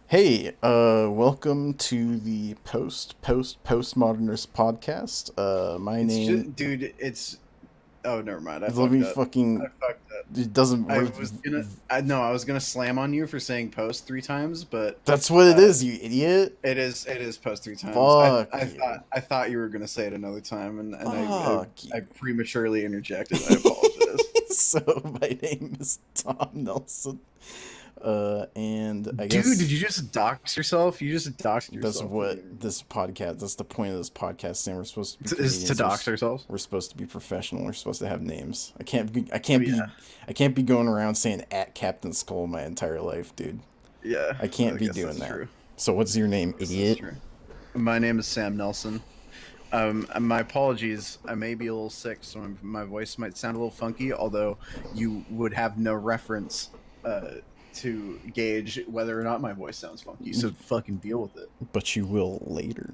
Hey, welcome to the PostPostPostModernist podcast. My It's name, just, dude. Oh, never mind. I let fucked me up. I fucking, fucked up. it doesn't, I was gonna. I no. I was gonna slam on you for saying post three times, but that's what it uh, is, you idiot. it is post three times. I Fuck I you. thought I thought you were gonna say it another time, and Fuck I you. prematurely interjected. I apologize. So, my name is Tom Nelson. And I Dude, did guess you just dox yourself? You just doxed that's yourself. Didn't what you? this podcast, that's the point of this podcast, Sam. We're supposed to be Is to comedians. dox ourselves? We're supposed to be professional. We're supposed to have names. Oh yeah, I can't be going around saying at Captain Skull my entire life, dude. yeah. I can't I be guess doing that's that. true. So what's your I name, guess that's idiot? true. My name is Sam Nelson. My apologies. I may be a little sick, so my voice might sound a little funky. Although you would have no reference to gauge whether or not my voice sounds funky, so fucking deal with it. But you will later.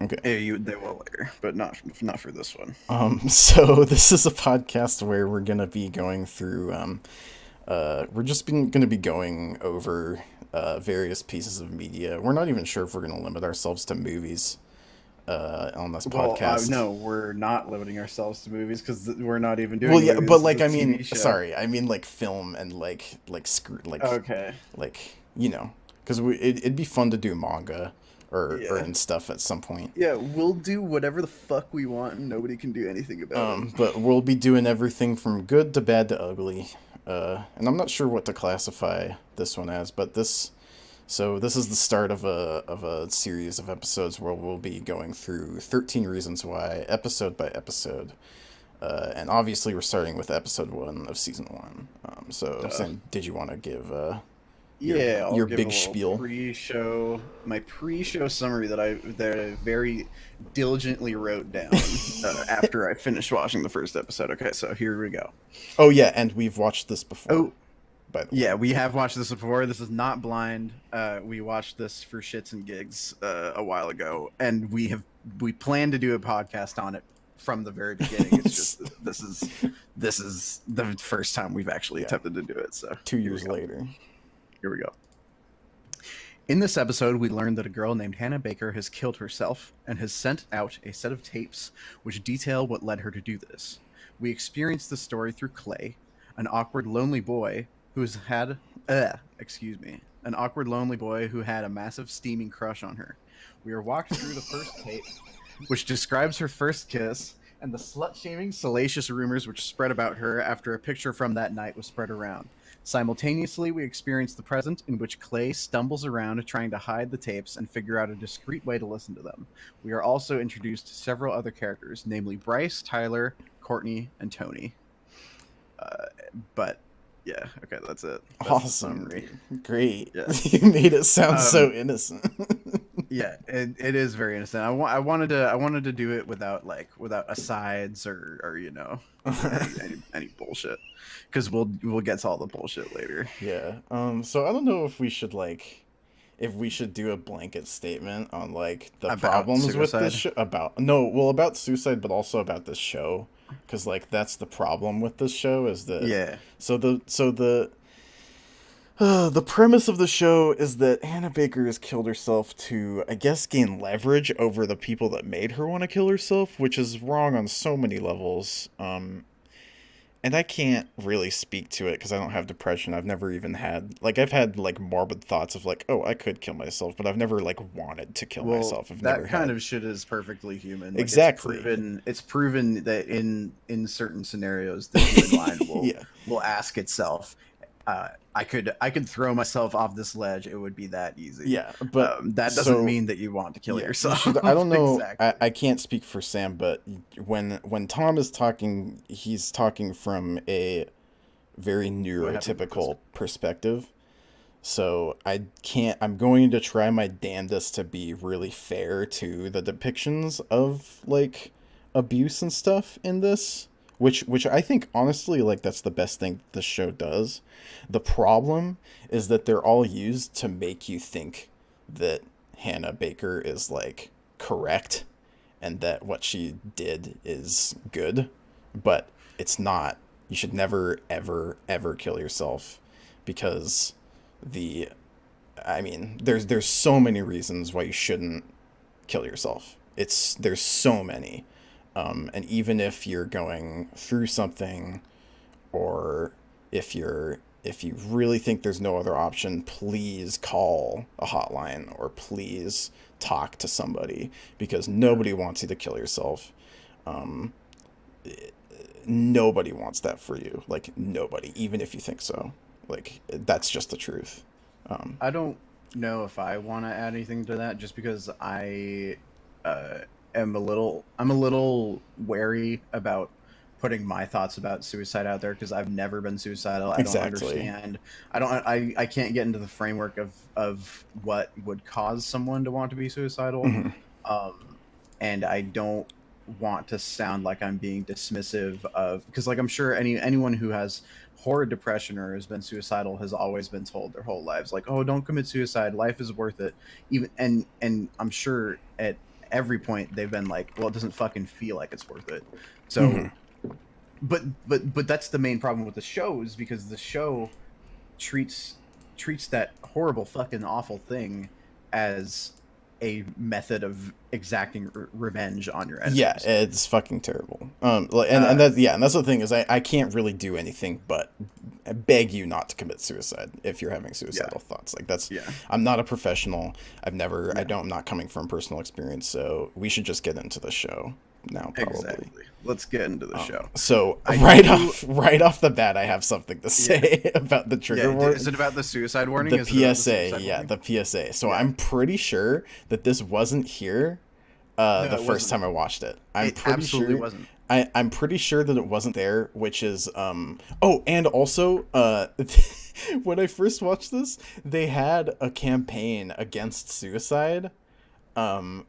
Okay. They will later, but not for this one. So this is a podcast where we're gonna be going through we're just gonna be going over various pieces of media. We're not even sure if we're gonna limit ourselves to movies on this Well, podcast. no, we're not limiting ourselves to movies because we're not even Well, doing a yeah, movie. but This is like a I mean, TV show. sorry, I mean like film and Okay. like because it'd be fun to do manga or Yeah. and stuff at some point. Yeah, we'll do whatever the fuck we want, and nobody can do anything about it. But we'll be doing everything from good to bad to ugly. And I'm not sure what to classify this one as, but this is the start of a series of episodes where we'll be going through 13 reasons why, episode by episode. And obviously, we're starting with episode 1 of season 1. So, Duh. Sam, did you want to give Yeah, I'll your give a big little spiel? pre-show summary that I very diligently wrote down after I finished watching the first episode. Okay, so here we go. Oh yeah, and we've watched this before, Oh, by the way. yeah, we have watched this before. This is not blind. We watched this for shits and gigs a while ago, and we plan to do a podcast on it from the very beginning. It's just that this is the first time we've actually Yeah, attempted to do it. So two here we years go. later. Here we go. In this episode, we learned that a girl named Hannah Baker has killed herself and has sent out a set of tapes which detail what led her to do this. We experience the story through Clay, an awkward, lonely boy who's had, excuse me, an awkward, lonely boy who had a massive, steaming crush on her. We are walked through the first tape, which describes her first kiss and the slut-shaming, salacious rumors which spread about her after a picture from that night was spread around. Simultaneously, we experience the present in which Clay stumbles around trying to hide the tapes and figure out a discreet way to listen to them. We are also introduced to several other characters, namely Bryce, Tyler, Courtney, and Tony. Uh, but yeah, okay, that's it. That's the Awesome, summary. dude. Great. Yeah. You made it sound so Um, innocent. yeah, it is very innocent. I wanted to do it without asides or any bullshit because we'll get to all the bullshit later. Yeah. So I don't know if we should if we should do a blanket statement on like the About problems with this suicide. show about no, well about suicide but also about this show cuz like that's the problem with this show is that Yeah. the premise of the show is that Hannah Baker has killed herself to, I guess, gain leverage over the people that made her want to kill herself, which is wrong on so many levels. And I can't really speak to it because I don't have depression. I've never even had I've had like morbid thoughts of like, oh, I could kill myself, but I've never like wanted to kill Well, myself. I've never that kind had of shit is perfectly human. Like exactly. it's proven that in certain scenarios the human mind Yeah, will ask itself, I could throw myself off this ledge. It would be that easy. yeah, but That doesn't so mean that you want to kill yeah, you yourself. should. I don't know. Exactly. I can't speak for Sam, but when Tom is talking, he's talking from a very What happened with this? neurotypical perspective. So I can't. I'm going to try my damnedest to be really fair to the depictions of like abuse and stuff in this, which I think honestly like that's the best thing the show does. The problem is that they're all used to make you think that Hannah Baker is like correct and that what she did is good, but it's not. You should never ever ever kill yourself because the I mean, there's so many reasons why you shouldn't kill yourself. There's so many, and even if you're going through something, or if you really think there's no other option, please call a hotline or please talk to somebody, because Yeah. nobody wants you to kill yourself. Um, Nobody wants that for you. Like nobody, even if you think so. Like that's just the truth. Um, I don't know if I want to add anything to that, just because uh, I'm a little wary about putting my thoughts about suicide out there, because I've never been suicidal. I don't exactly. understand. I can't get into the framework of what would cause someone to want to be suicidal. Hmm. Um, and I don't want to sound like I'm being dismissive of, because like I'm sure anyone who has horrid depression or has been suicidal has always been told their whole lives, like, oh, don't commit suicide, life is worth it. Even and I'm sure at every point they've been like, well, it doesn't fucking feel like it's worth it. Hmm. So but that's the main problem with the shows, because the show treats treats that horrible fucking awful thing as a method of exacting revenge on your Yeah, enemies. it's fucking terrible. And Uh, that, yeah, and that's the thing is I can't really do anything but beg you not to commit suicide if you're having yeah, suicidal thoughts. Like that's, yeah, I'm not a professional. yeah. I'm not coming from personal experience. So we should just get into the show now, probably. Exactly. Let's get into the show. So I do. right off the bat, I have something to Yeah, say about the yeah. trigger Is warning. it about the suicide warning? The Is it about the PSA, suicide yeah, warning? the PSA. So Yeah. I'm pretty sure that this wasn't here No, the it first wasn't. time I watched it. It absolutely wasn't. I'm pretty sure that it wasn't there, which is oh, and also when I first watched this, they had a campaign against suicide,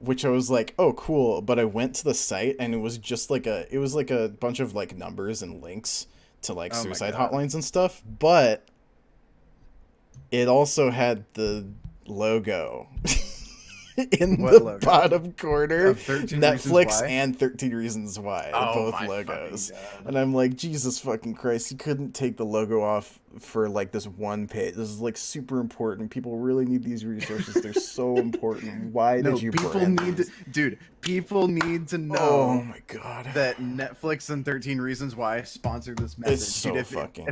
which I was like, "Oh, cool," but I went to the site and it was like a bunch of like numbers and links to like Oh my suicide god. hotlines and stuff, but it also had the logo in What the logo? bottom corner. Of 13 Reasons Netflix Why? and 13 Reasons Why, Oh both my fucking logos. god. And I'm like, Jesus fucking Christ, you couldn't take the logo off for like this one page. This is like super important. People really need these resources. They're so important. Why did No, you people brand need to, these? dude, people need to Oh know my god. that Netflix and 13 Reasons Why sponsored this It's message. Dude, so if fucking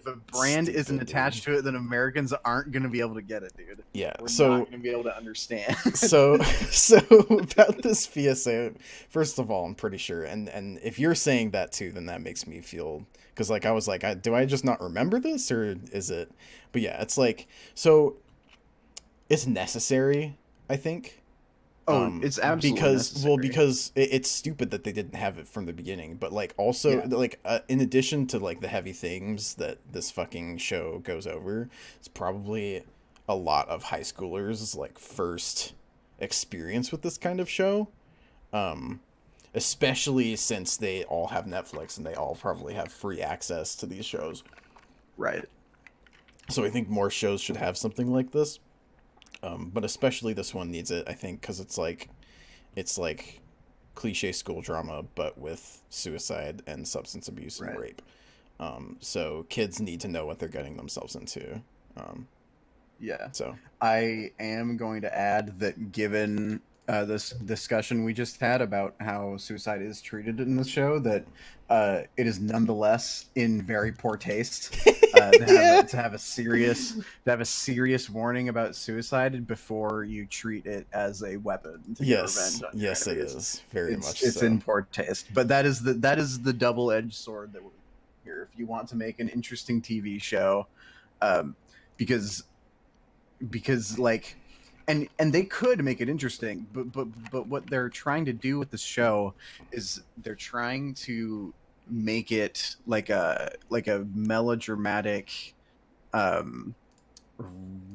a brand isn't stupid, dude. attached to it, then Americans aren't going to be able to get it, dude. Yeah. We're not going to be able to understand. So about this PSA, first of all, I'm pretty sure, and if you're saying that too, then that makes me feel, because like I was like, do I just not remember this, or is it? But yeah, it's like, so it's necessary, I think, Oh, it's absolutely necessary. because it's stupid that they didn't have it from the beginning, but like also Yeah, like in addition to like the heavy themes that this fucking show goes over, it's probably a lot of high schoolers like first experience with this kind of show, um especially since they all have Netflix and they all probably have free access to these shows. right. So I think more shows should have something like this, but especially this one needs it, I think, because it's like cliche school drama, but with suicide and substance abuse and Right. rape. So kids need to know what they're getting themselves into. Um, Yeah. so I am going to add that, given this discussion we just had about how suicide is treated in the show, that it is nonetheless in very poor taste yeah, to have a serious warning about suicide before you treat it as a weapon to get revenge on your yes, it enemies. is very much It's in so. poor taste, but that is the double-edged sword that we're here. If you want to make an interesting TV show, um, because like, and they could make it interesting, but what they're trying to do with the show is they're trying to make it like a melodramatic, um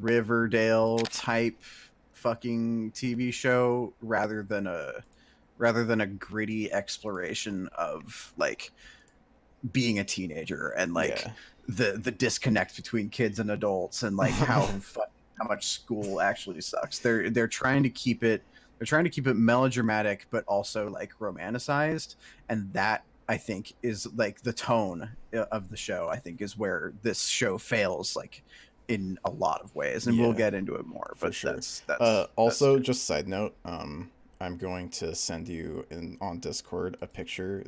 Riverdale type fucking TV show, rather than a gritty exploration of like being a teenager, and like Yeah. the disconnect between kids and adults, and like how much school actually sucks. They're trying to keep it melodramatic but also like romanticized, and that, I think, is like the tone of the show. I think is where this show fails, like in a lot of ways, and we'll Yeah, get into it more. for But sure. that's Also, just side note, I'm going to send you on Discord a picture.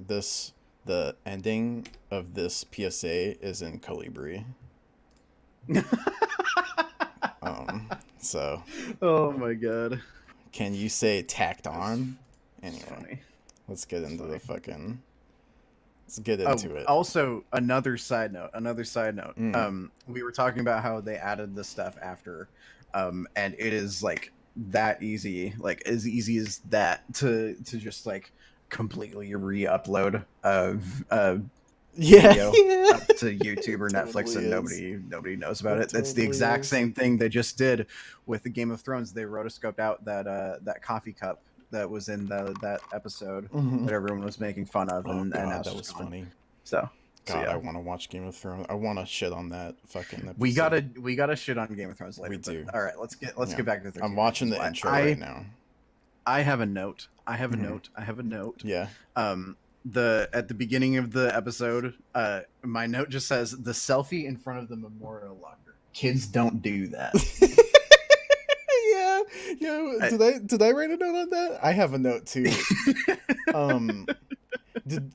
The ending of this PSA is in Calibri. So Oh my god, can you say tacked that's on? that's Anyway, funny. let's get That's into the funny. fucking. Let's get Oh, into it. also another side note. Another side note. Mm. We were talking about how they added the stuff after, and it is like that easy, like as easy as that to just like completely re-upload a Yeah, video yeah. up to YouTube or It Netflix, totally and is. nobody knows about It it. It's the totally exact is. same thing they just did with the Game of Thrones. They rotoscoped out that coffee cup that was in that episode Hmm. that everyone was making fun of, Oh and now god, it's that just was gone. funny. So God, I yeah, want to watch Game of Thrones. I want to shit on that fucking we episode. gotta shit on Game of Thrones We later. But do. all right, let's Yeah. get back to I'm 13 watching Reasons the Why. intro right now. I have a note. I have a Hmm. note. I have a note. Yeah. The at the beginning of the episode, my note just says the selfie in front of the memorial locker. Kids don't do that. Yeah. Yeah. I, Did I write a note on that? I have a note too. Um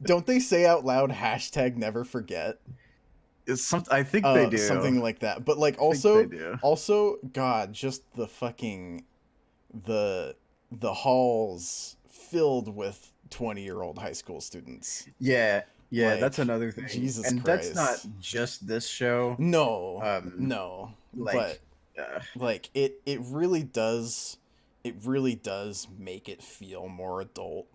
don't they say out loud hashtag never forget? it's some. I think they do. Something like that. But like I think they also do. also God, just the fucking the the halls filled with 20-year-old high school students. Yeah, yeah. That's Like another thing, Jesus and that's not Christ. just this show. No. Um, No. But like, uh, like it really does make it feel more adult,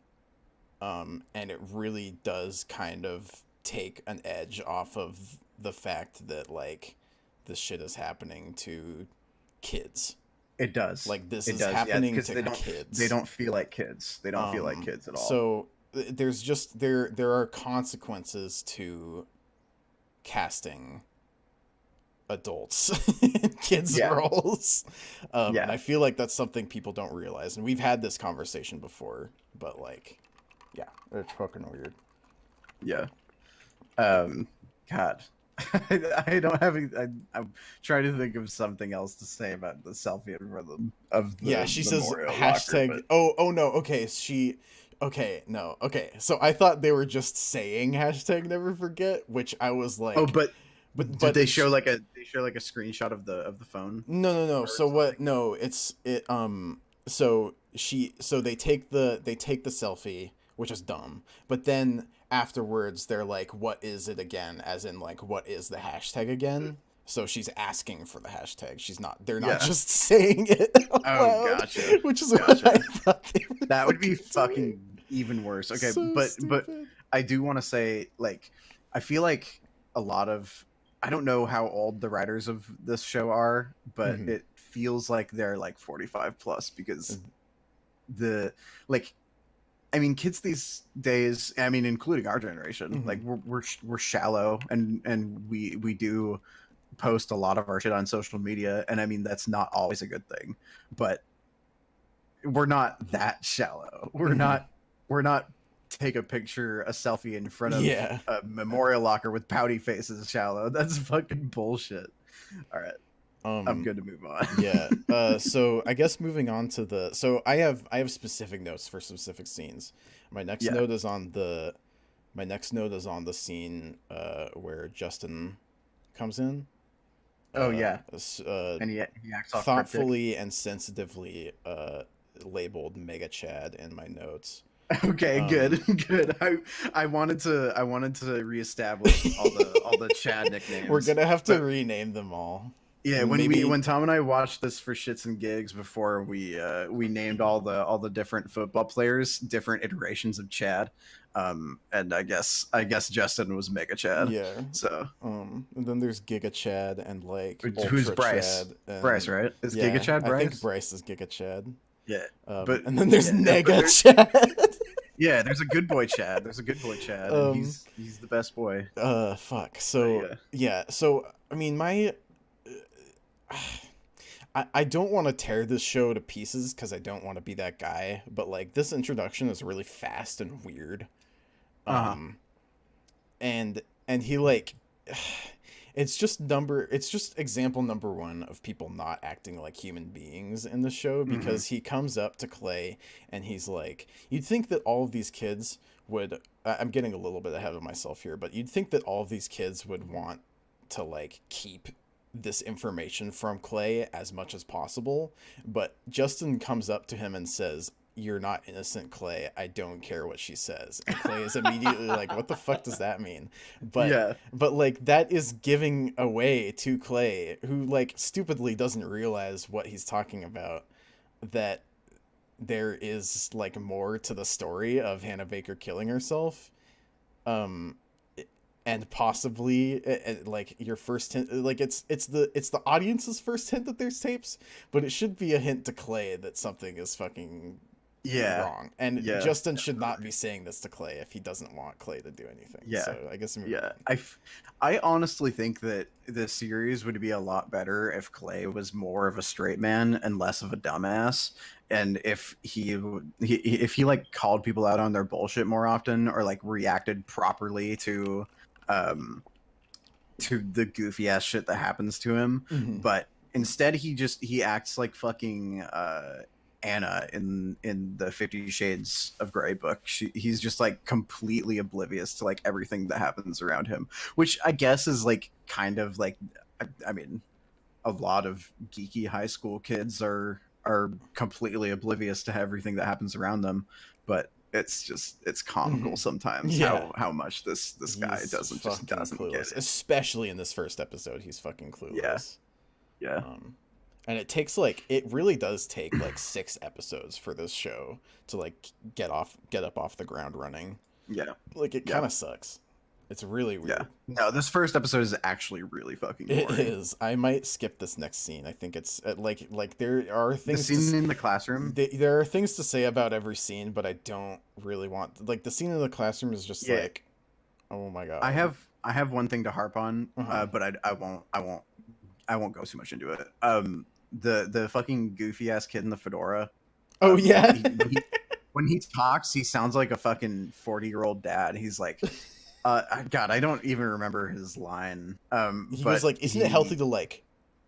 and it really does kind of take an edge off of the fact that like this shit is happening to kids. it does. Like this It is does. Yeah, happening because to they kids. don't feel like kids. They don't feel like kids at all. So there's just there are consequences to casting adults in kids Yeah, roles, and yeah, I feel like that's something people don't realize, and we've had this conversation before, but like yeah, it's fucking weird. yeah. God, I don't have. I'm trying to think of something else to say about the selfie in front of Yeah, the she says memorial locker, hashtag but oh no, okay, okay, no, okay, so I thought they were just saying hashtag never forget, which I was oh, like, but did but they show like a screenshot of the phone no. or So what? something? No, So they take the selfie, which is dumb. But then afterwards, they're like, "What is it again?" As in, like, what is the hashtag again? So she's asking for the hashtag. She's not. They're not Yeah. just saying it out Oh, loud, gotcha, which is what I gotcha. thought they were That would be fucking doing. fucking even worse. Okay, So but stupid. I do want to say, like, I feel like a lot of, I don't know how old the writers of this show are, but Hmm. it feels like they're like 45 plus, because the like, I mean, kids these days, I mean, including our generation, Hmm. like we're shallow, and we do post a lot of our shit on social media, and I mean that's not always a good thing, but we're not that shallow. Hmm. We're not take a picture, a selfie in front of Yeah. a memorial locker with pouty faces shallow. That's fucking bullshit. All right, I'm Um. good to move on. Yeah. So I guess moving on to the I have specific notes for specific scenes. My next Yeah. note is on the my next note is on the scene where Justin comes in. Oh yeah, Uh, and he acts all cryptic. thoughtfully and sensitively labeled Mega Chad in my notes. Okay, Um, good, good. I wanted to reestablish all the Chad we're nicknames, gonna have to but rename them all. yeah, Maybe. when Tom and I watched this for shits and gigs before we named all the different football players different iterations of Chad, and I guess Justin was Mega Chad, Yeah. so And then there's Giga Chad and like who's Ultra Bryce? Chad Bryce, and right? Is Giga yeah, Chad I think Bryce? Bryce is Giga Chad. Yeah, but And then there's yeah, but Nega there, Chad. yeah, there's a good boy Chad. There's a good boy Chad, and um. he's the best boy. Fuck. But So yeah, yeah. So I mean, I don't want to tear this show to pieces because I don't want to be that guy. But like this introduction is really fast and weird. uh huh, Um. And he like it's just example number one of people not acting like human beings in the show, Hmm. because he comes up to Clay and he's like, you'd think that all of these kids would, I'm getting a little bit ahead of myself here, but you'd think that all of these kids would want to like keep this information from Clay as much as possible. But Justin comes up to him and says, "You're not innocent, Clay. I don't care what she says." And Clay is immediately like, "What the fuck does that mean?" But Yeah. like that is giving away to Clay, who like stupidly doesn't realize what he's talking about, that there is like more to the story of Hannah Baker killing herself. Um and possibly like your first hint, like it's the audience's first hint that there's tapes, but it should be a hint to Clay that something is fucking Yeah. wrong. And Yeah. Justin should not be saying this to Clay if he doesn't want Clay to do anything. Yeah. So I guess moving Yeah. on. I honestly think that the series would be a lot better if Clay was more of a straight man and less of a dumbass. And if if he like called people out on their bullshit more often, or like reacted properly um to the goofy ass shit that happens to him. Mm-hmm. But instead he acts like fucking Anna in the 50 Shades of Grey book. He's just like completely oblivious to like everything that happens around him, which I guess is like kind of like, I mean, a lot of geeky high school kids are completely oblivious to everything that happens around them, but it's Mm-hmm. comical sometimes Yeah, how much this guy he's doesn't fucking get clueless, it. especially in this first episode. He's fucking Yeah. clueless. Yeah. um and it takes like, it really does take like 6 episodes for this show to like get up off the ground running. Yeah. Like it Yeah. kind of sucks. It's really Yeah. weird. No, this first episode is actually really fucking It boring. is. I might skip this next scene. I think it's like there are The things scene in the classroom. there are things to say about every scene, but I don't really want, like, the scene in the classroom is just Yeah. like, oh my I god. have one thing to harp on, Uh-huh. but I won't go too much into it. The fucking goofy ass kid in the fedora. Oh yeah. When he talks, he sounds like a fucking 40-year-old dad. He's like, God, I don't even remember his line. He goes But like, isn't it healthy to like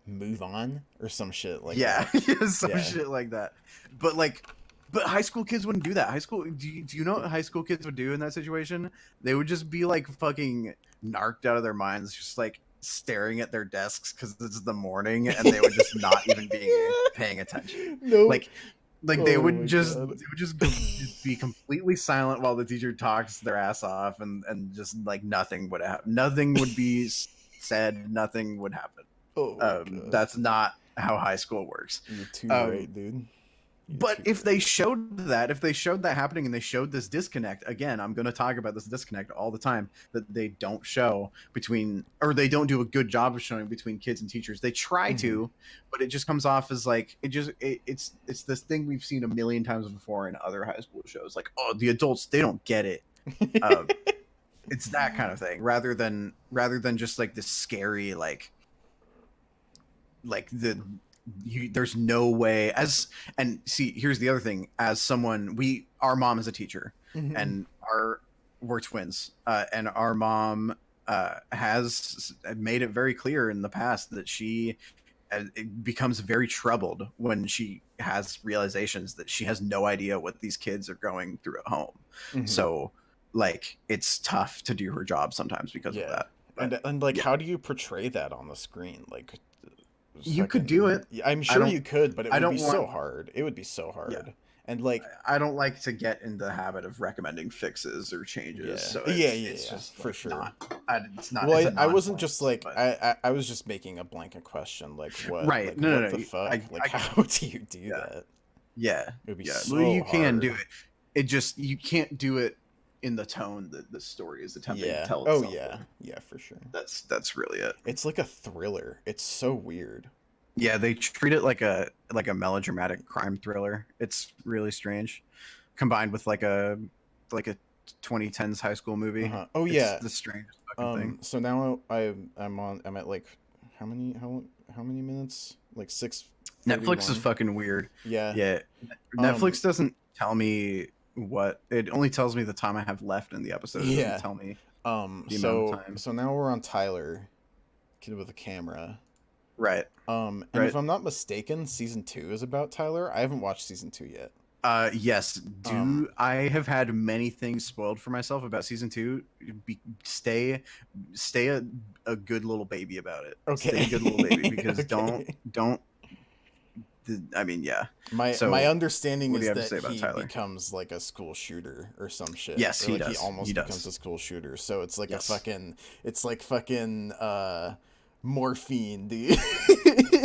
move on or some shit like yeah, that? some Yeah. shit like that. But like, but high school kids wouldn't do that. Do you know what high school kids would do in that situation? They would just be like fucking narked out of their minds, just like staring at their desks because it's the morning, and they would just not even be paying attention. No. Like Oh my god. they would just be completely silent while the teacher talks their ass off, and just like nothing would happen. Nothing would be said. Nothing would happen. Oh my god. That's not how high school works. You're too Um, right, dude. You're But too if they right. showed that happening, and they showed this disconnect, again, I'm going to talk about this disconnect all the time, that they don't show between, or they don't do a good job of showing between kids and teachers. They try to, but it just comes off as like, it's this thing we've seen a million times before in other high school shows. Like, oh, the adults, they don't get it. Um, it's that kind of thing, rather than just like this scary, like there's no way. And see, here's the other thing. As someone, our mom is a teacher, Mhm. and we're twins, and our mom has made it very clear in the past that she becomes very troubled when she has realizations that she has no idea what these kids are going through at home. Mhm. So like, it's tough to do her job sometimes because of Yeah. that. But And like, yeah. how do you portray that on the screen? Like, You could do it. Yeah, I'm I sure don't you could, but it I would don't be so want hard. It would be so yeah. hard. And like, I don't like to get in the habit of recommending fixes or changes. yeah, So it's yeah, just for like, sure. it's not. Well, It's a I wasn't non-point, just like, but I was just making a blanket question, like what, right. like No, what the you- fuck, like I how do you do yeah, that? yeah, It would be yeah. so Well, you hard. can do it. It just, you can't do it in the tone that the story is attempting to Yeah. tell Oh itself. yeah. with. Yeah, for sure. That's really it. It's like a thriller. It's so weird. Yeah, they treat it like a melodramatic crime thriller. It's really strange, combined with like a 2010s high school movie. Uh-huh. Oh It's yeah. the strangest fucking thing. So now I'm at like, how many minutes? Like 6:31. Netflix is fucking weird. Yeah. Yeah, Netflix doesn't tell me what. It only tells me the time I have left in the episode. It Yeah. doesn't tell me the amount of time. So now we're on Tyler kid with a camera. Right. And Right. if I'm not mistaken, season 2 is about Tyler. I haven't watched season 2 yet. Yes. Um, Do I have had many things spoiled for myself about season two? Stay a good little baby about it. Stay a good little baby okay. because Okay. don't. I mean, yeah. My So, understanding what do you is have to that say about he Tyler? becomes like a school shooter or some shit, Yes, or he like he does. He almost becomes does. a school shooter. So it's like a Yes. fucking, it's like fucking morphine, dude.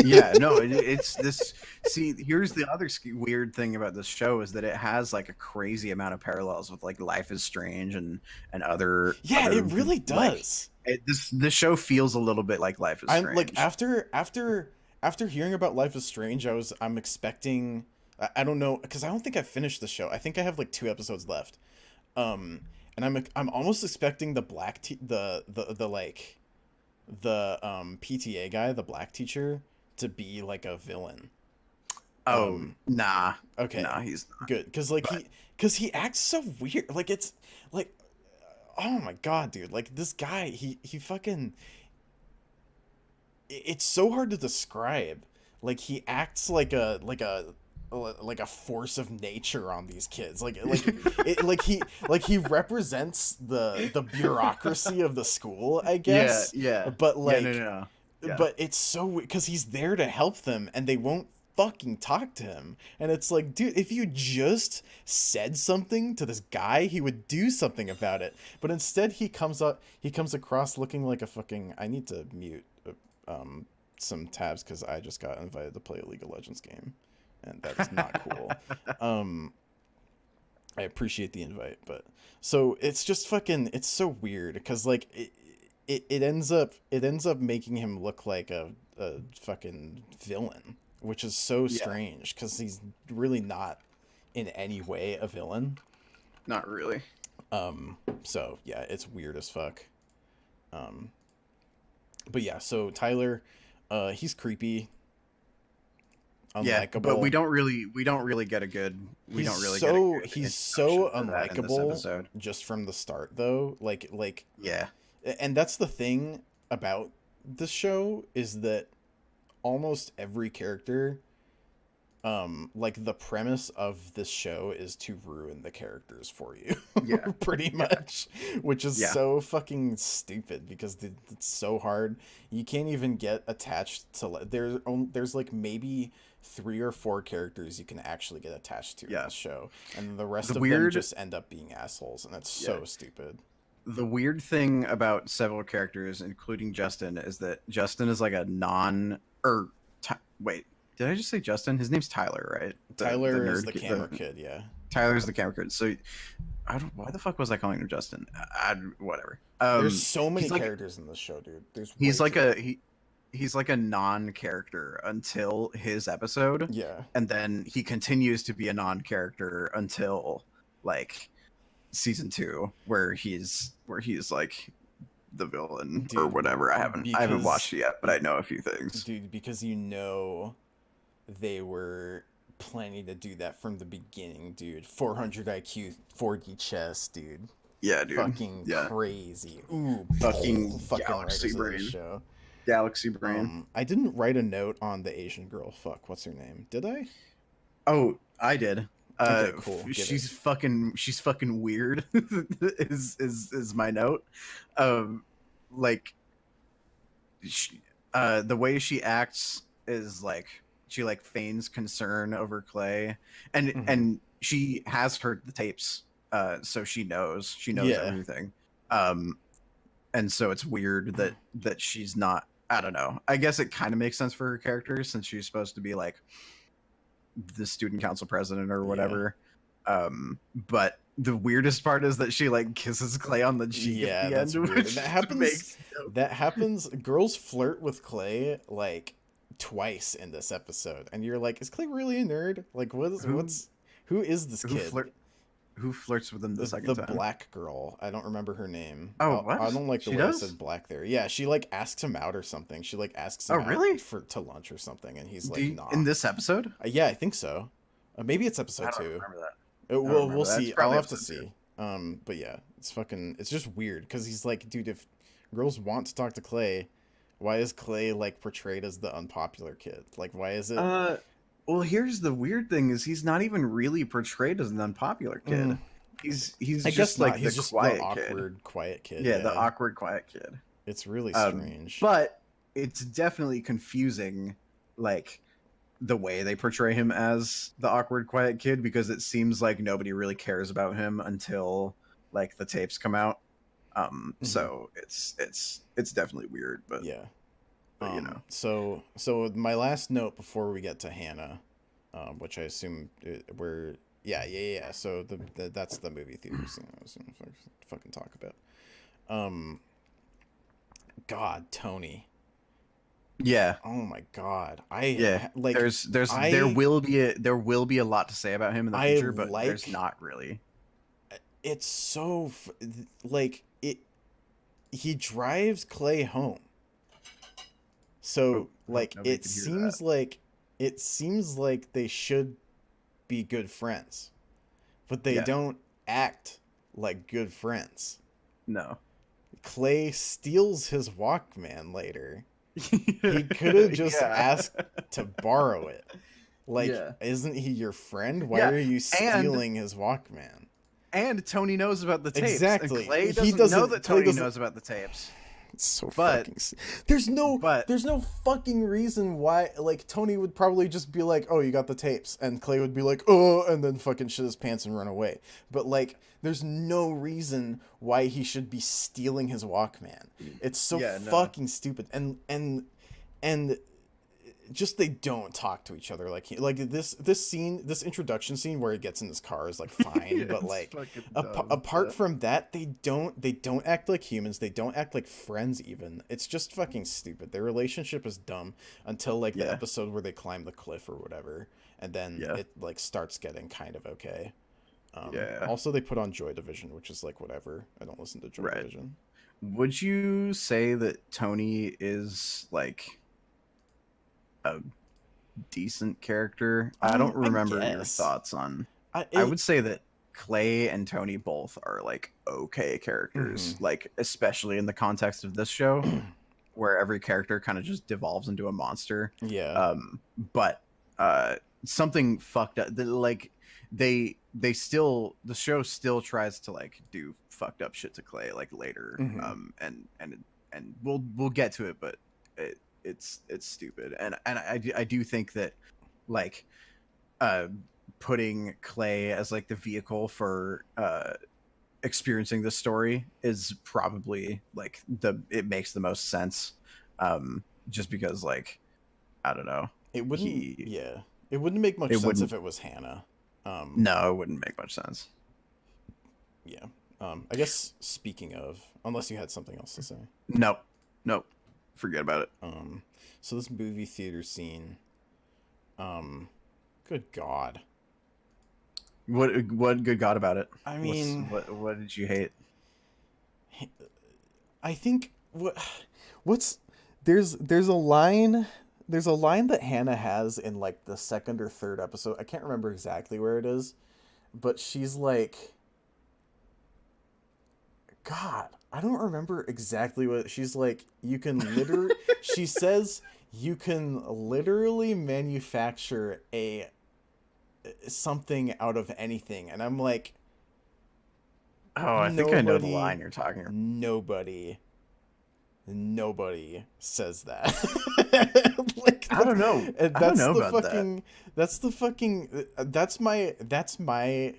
Yeah, no, it's this. See, here's the other weird thing about this show is that it has like a crazy amount of parallels with like Life is Strange and Yeah, it other really like does. this show feels a little bit like Life is I'm like Strange. after hearing about Life is Strange, I'm expecting. I don't know because I don't think I finished the show. I think I have like 2 episodes left. Um, and I'm almost expecting the the like the PTA guy, the black teacher, to be like a villain. Oh, Um, nah, nah, okay, he's not. good because But because he acts so weird. Like it's like oh my god, dude. Like this guy, he fucking it's so hard to describe. Like he acts like a force of nature on these kids. Like he represents the bureaucracy of the school, I yeah, guess. yeah, But yeah, no, like no, no, yeah, but it's so because he's there to help them and they won't fucking talk to him. And it's like, dude, if you just said something to this guy, he would do something about it. But instead he comes across looking like a fucking I need to mute um some tabs because I just got invited to play a League of Legends game, and that is not cool. Um, I appreciate the invite, but so it's just fucking it's so weird because like it ends up making him look like a fucking villain, which is so yeah, strange because he's really not in any way a villain. not really. So yeah, it's weird as fuck. Um, but yeah, so Tyler, he's creepy, Yeah, but unlikable. we don't really get a good He's so introduction to that in this unlikable episode. just from the start though. Yeah, And that's the thing about this show is that almost every character like the premise of this show is to ruin the characters for you yeah, pretty yeah, much, which is yeah, so fucking stupid because it's so hard. You can't even get attached to there's like maybe 3 or 4 characters you can actually get attached to in yeah. this show, and the The rest of them weird, just end up being assholes, and that's yeah, so stupid. the weird thing about several characters, including Justin, is that Justin is like a non or wait, did I just say Justin? His name's Tyler, right? The Tyler is nerd, the camera the kid, yeah. Tyler's the camera kid. So I don't. Why the fuck was I calling him Justin? Whatever. There's so many He's like characters in this show, dude. There's he's way like too many. he's like a non-character until his episode, Yeah, and then he continues to be a non-character until like season two, where he's like the villain or dude, whatever. I haven't because watched it yet, but I know a few things. because they were planning to do that from the beginning, dude. 400 IQ, 4D chess, dude. Yeah, dude. Fucking Yeah, crazy. Ooh, fucking fucking galaxy writers of this brain. show. Galaxy brain. I didn't write a note on the Asian girl. Fuck, what's her name? Did I? Oh, I did. Okay, cool. Give it. She's fucking weird. Is my note. Like the way she acts is like she like feigns concern over Clay, Mm-hmm. and she has heard the tapes, so she knows Yeah, everything. Um, and so it's weird that she's not. I don't know. I guess it kind of makes sense for her character since she's supposed to be like the student council president or yeah. whatever. But the weirdest part is that she like kisses Clay on the cheek at Yeah, the that's end, weird. And which makes no. that happens girls flirt with Clay like twice in this episode. And you're like, is Clay really a nerd? Like who who is this who kid? flirt who flirts with him the second The time. black girl. I don't remember her name. Oh, what? I don't like the She way I does? said black there. Yeah, she like asks him out or something. She like asks Oh, him out really? for to lunch or something, and he's Do like, you, nah. in this episode? Yeah, I think so. Maybe it's I episode don't 2. remember that. I don't We'll remember that. It's see. I'll probably have to episode two. see. But yeah, it's just weird because he's like, dude, if girls want to talk to Clay, Why is Clay like portrayed as the unpopular kid? Like, why is it? Uh, well, here's the weird thing: is he's not even really portrayed as an unpopular kid. Mm, He's I guess just not. like the He's just the quiet kid. awkward, quiet kid. Yeah, the Yeah, awkward quiet kid. it's really strange. But it's definitely confusing, like the way they portray him as the awkward quiet kid, because it seems like nobody really cares about him until like the tapes come out. Hmm. So it's definitely weird, Yeah. but you know. So my last note before we get to Hannah, which I assume we're yeah. So that's the movie theater scene I was gonna fucking talk about. Um, God, Tony. Yeah, Oh my God, yeah. like There I will be a lot to say about him in the I future, but there's like not really. it's so like it. He drives Clay home. Oh, So I hope like nobody could hear that. it seems like they should be good friends, but they Yeah, don't act like good friends. no. Clay steals his Walkman later. He could have just Yeah. asked to borrow it. Like, Yeah. isn't he your friend? Why Yeah. are you And stealing his Walkman? Tony knows about the tapes, and Exactly. Clay He doesn't know doesn't. that Clay Tony doesn't. knows about the tapes. It's so But fucking. There's no. but There's no fucking reason why. Like Tony would probably just be like, "Oh, you got the tapes," and Clay would be like, "Oh," and then fucking shit his pants and run away. But like, there's no reason why he should be stealing his Walkman. It's so yeah, no. fucking stupid. And just they don't talk to each other like this introduction scene where he gets in his car is like fine, Yeah, but it's like fucking dumb. apart from that they don't act like humans, they don't act like friends even. It's just fucking stupid. Their relationship is dumb until like the Yeah. episode where they climb the cliff or whatever, and then Yeah. it like starts getting kind of okay. Yeah. Also they put on Joy Division, which is like whatever. I don't listen to Joy Right. Division. Would you say that Tony is like a decent character? I don't I remember your guess thoughts on. I I it, would say that Clay and Tony both are like okay mhm. characters, like especially in the context of this show, where every character kind of just devolves into a monster. Yeah. But something fucked up. Like they still the show still tries to like do fucked up shit to Clay like later. Hmm. And we'll get to it, but it's stupid. And I do think that like uh putting Clay as like the vehicle for experiencing the story is probably like it makes the most sense, just because like I don't know, It wouldn't, he yeah. It wouldn't make much it sense if wouldn't it was Hannah. no, it wouldn't make much sense. Yeah. I guess speaking of, unless you had something else to say. Nope, nope, forget about it. So this movie theater scene, um, good God. What good God about it? I mean, What did you hate? I think what's there's a line that Hannah has in like the second or third episode. I can't remember exactly where it is, but she's like, God, I don't remember exactly what she's like. You can literally, she says, you can literally manufacture a something out of anything, and I'm like, Oh, I think I know the nobody, line you're talking about. nobody, nobody says that. Like, I don't know. and I don't know about that. that's my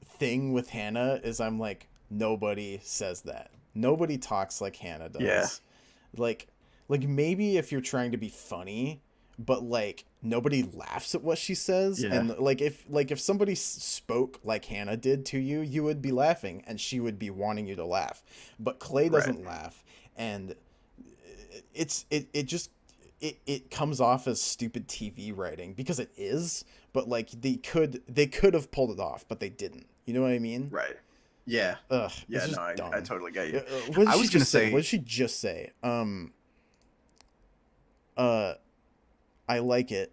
thing with Hannah is I'm like, nobody says that. Nobody talks like Hannah Yeah. does. Like like maybe if you're trying to be funny, but like nobody laughs at what she says, Yeah. and like if somebody spoke like Hannah did to you, you would be laughing and she would be wanting you to laugh. But Clay Right. doesn't laugh, and it just it comes off as stupid TV writing because it is, but like they could have pulled it off, but they didn't. You know what I mean? Right. Yeah. Ugh, Yeah. it's No, just I dumb. totally get you. What did I she was gonna just say? What say. did she just say? Uh, I like it.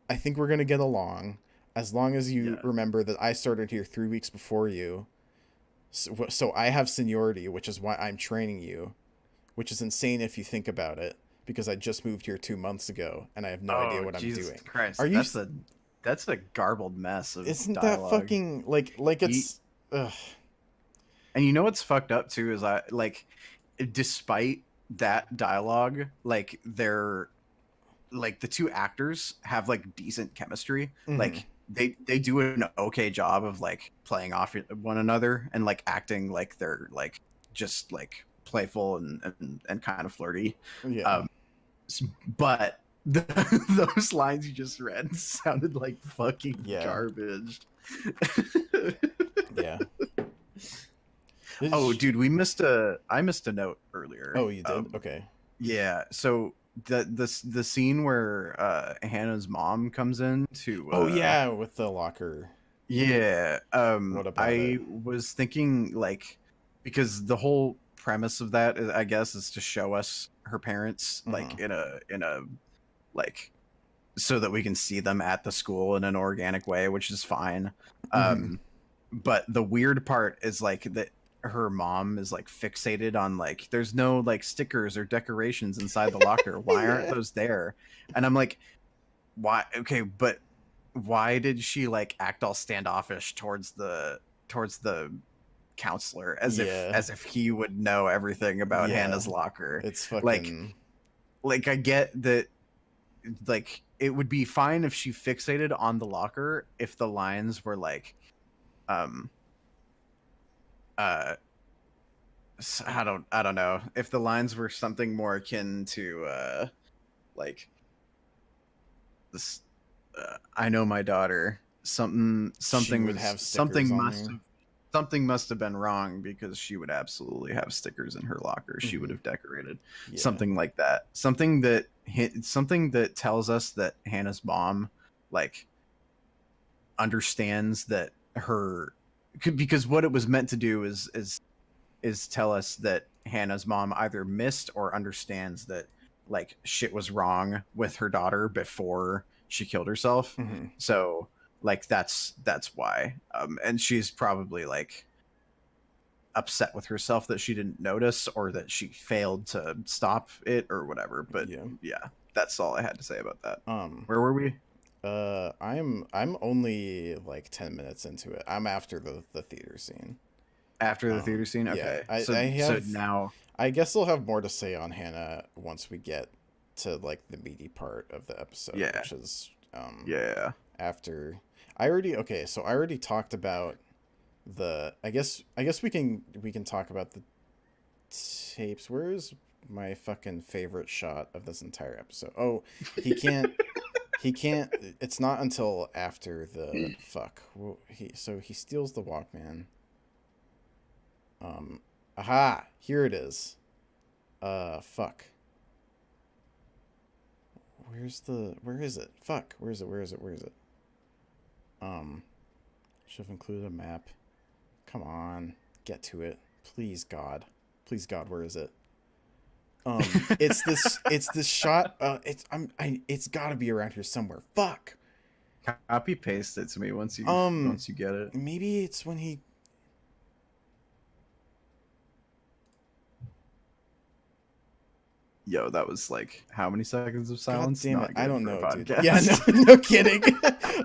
I think we're gonna get along as long as you Yeah. remember that I started here 3 weeks before you. So I have seniority, which is why I'm training you. which is insane if you think about it, because I just moved here 2 months ago and I have no idea Oh, what I'm Jesus doing. Are Christ. you? That's a garbled mess of Isn't that dialogue. fucking like You, it's? Ugh. and you know what's fucked up too is I like, despite that dialogue, like they're like the two actors have like decent chemistry. Mm-hmm. Like they do an okay job of like playing off one another and like acting like they're like just like playful and kind of flirty. Yeah. Um, but those lines you just read sounded like fucking Yeah. garbage. Yeah. Oh, dude, I missed a note earlier. Oh, you did? Okay. Yeah, so the scene where Hannah's mom comes in to Oh yeah, with the locker. yeah, What about it? I was thinking like, because the whole premise of that is, I guess, is to show us her parents Mm-hmm. like in a like, so that we can see them at the school in an organic way, which is fine. Mm-hmm. Um, but the weird part is like that her mom is like fixated on like there's no like stickers or decorations inside the locker. Why aren't Yeah. those there? And I'm like, why? Okay, but why did she like act all standoffish towards the counselor Yeah. as if he would know everything about Yeah. Hannah's locker? It's Like fucking. like I get that, like it would be fine if she fixated on the locker if the lines were like um uh I don't know if the lines were something more akin to like this I know my daughter, She would have stickers on there. something must have been wrong because she would absolutely have stickers in her locker. She would Mm-hmm. have decorated Yeah. something like that. Something that tells us that Hannah's mom like understands that her, because what it was meant to do is tell us that Hannah's mom either missed or understands that like shit was wrong with her daughter before she killed herself. Mm-hmm. So like that's why. And she's probably like upset with herself that she didn't notice or that she failed to stop it or whatever. But Yeah. yeah, that's all I had to say about that. Um. Where were we? I'm only like 10 minutes into it. I'm after the theater scene. After the theater scene? Yeah. Okay. I So have. now, I guess I'll have more to say on Hannah once we get to like the meaty part of the episode, yeah. which is Yeah. after. I already okay. So I already talked about the. I guess we can talk about the tapes. Where is my fucking favorite shot of this entire episode? Oh, he can't. He can't. It's not until after the fuck. Well, he steals the Walkman. Aha! Here it is. Fuck. Where is it? Fuck. Where is it? Where is it? Where is it? Should have included a map. Come on, get to it, please God, please God. Where is it? It's this shot. It's got to be around here somewhere. Fuck. Copy paste it to me Um, once you get it. maybe it's when he. Yo, that was like how many seconds of God silence? damn it! Not I good don't for a know, dude. podcast. Yeah, no, no kidding.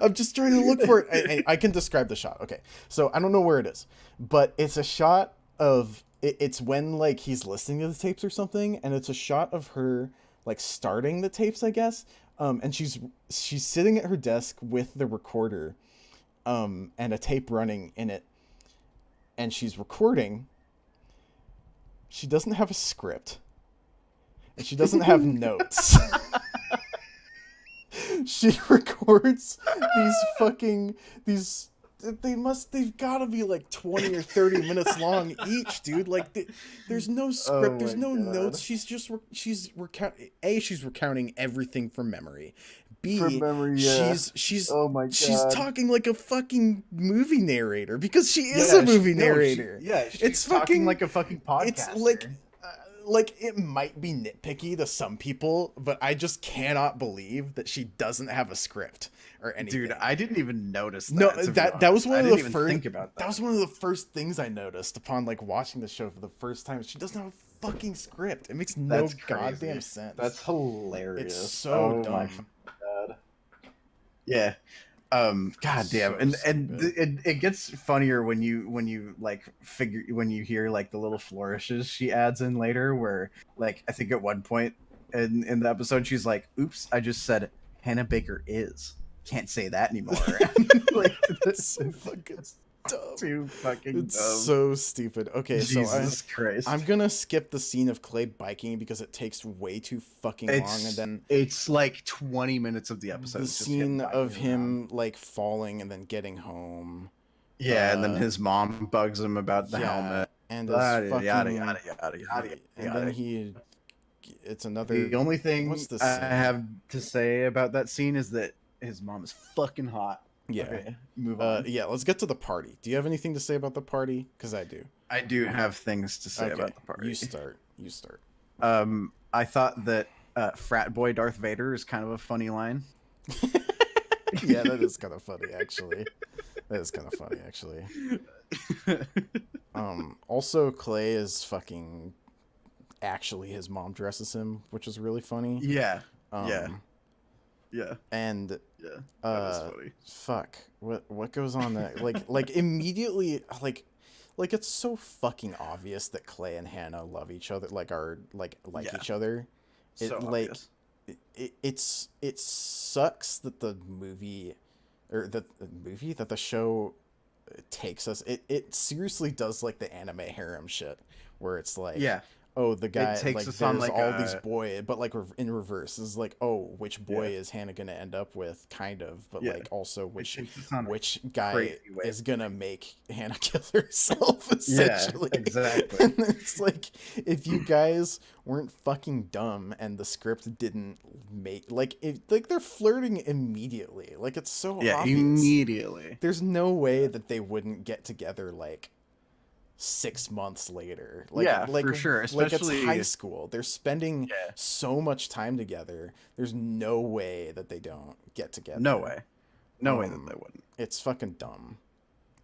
I'm just trying to look for it. I can describe the shot. Okay, so I don't know where it is, but it's a shot of it's when like he's listening to the tapes or something, and it's a shot of her like starting the tapes, I guess. And she's sitting at her desk with the recorder, and a tape running in it, and she's recording. She doesn't have a script, and she doesn't have notes. She records these they've got to be like 20 or 30 minutes long each, dude. Like there's no Oh script, there's my no God. notes. She's she's recounting everything from memory. From B, memory, yeah. she's Oh my she's God. talking like a fucking movie narrator because she is Yeah, a movie narrator. she's It's talking fucking like a fucking podcaster. it's like it might be nitpicky to some people, but I just cannot believe that she doesn't have a script or anything. Dude, I didn't even notice that. No, to be that was honest. one I of didn't the even first. think about that. That was one of the first things I noticed upon like watching the show for the first time. She doesn't have a fucking script. It makes no That's goddamn crazy. sense. That's It's hilarious. so Oh my dumb. god. Yeah. God damn. So And stupid. it gets funnier when you like figure when you hear like the little flourishes she adds in later, where like I think at one point in the episode she's like, "Oops, I just said Hannah Baker is. Can't say that anymore." Like It's so fucking dumb. too fucking It's dumb. so stupid. Okay, so Jesus I'm Christ. gonna skip the scene of Clay biking because it takes way too fucking long, and then It's like 20 minutes of the the episode is just him scene biking of around. him like falling and then getting home. Yeah, and then Uh his mom bugs him about the yeah, helmet. and his Yada yada fucking yada yada yada and then yada. he it's The another only what's thing the I scene? have to say about that scene is that his mom is fucking hot. Yeah. Okay, move on. Yeah, let's get to the party. Do you have anything to say about the party? Because I do. I do have things to say Okay, about the you party. start. You start. I thought that frat boy Darth Vader is kind of a funny line. Yeah, that is kind of funny, actually. That is kind of funny, actually. Also, Clay is fucking. Actually, his mom dresses him, which is really funny. Yeah, yeah, Um, yeah, and yeah. That is funny. fuck, what goes on there? Like immediately, like it's so fucking obvious that Clay and Hannah love each other, like are like Yeah, each other. so It like obvious. it sucks that the movie or that the show takes us. It seriously does like the anime harem shit where it's like, Yeah, oh, the it guy, takes like us on there's like all these a boy, but like in reverse is like, oh, which boy yeah, is Hannah gonna end up with, kind of, but yeah. like also It takes us on a which guy crazy way. is gonna make Hannah kill herself, Yeah, essentially. exactly. And it's like, if you guys weren't fucking dumb and the script didn't make like if like they're flirting immediately, like it's so Yeah, obvious. immediately. There's no way that they wouldn't get together like 6 months later. Yeah, for sure. Like it's high Especially school. They're spending yeah, so much time together. There's no way that they don't get no together. way, no way that they wouldn't. It's fucking dumb.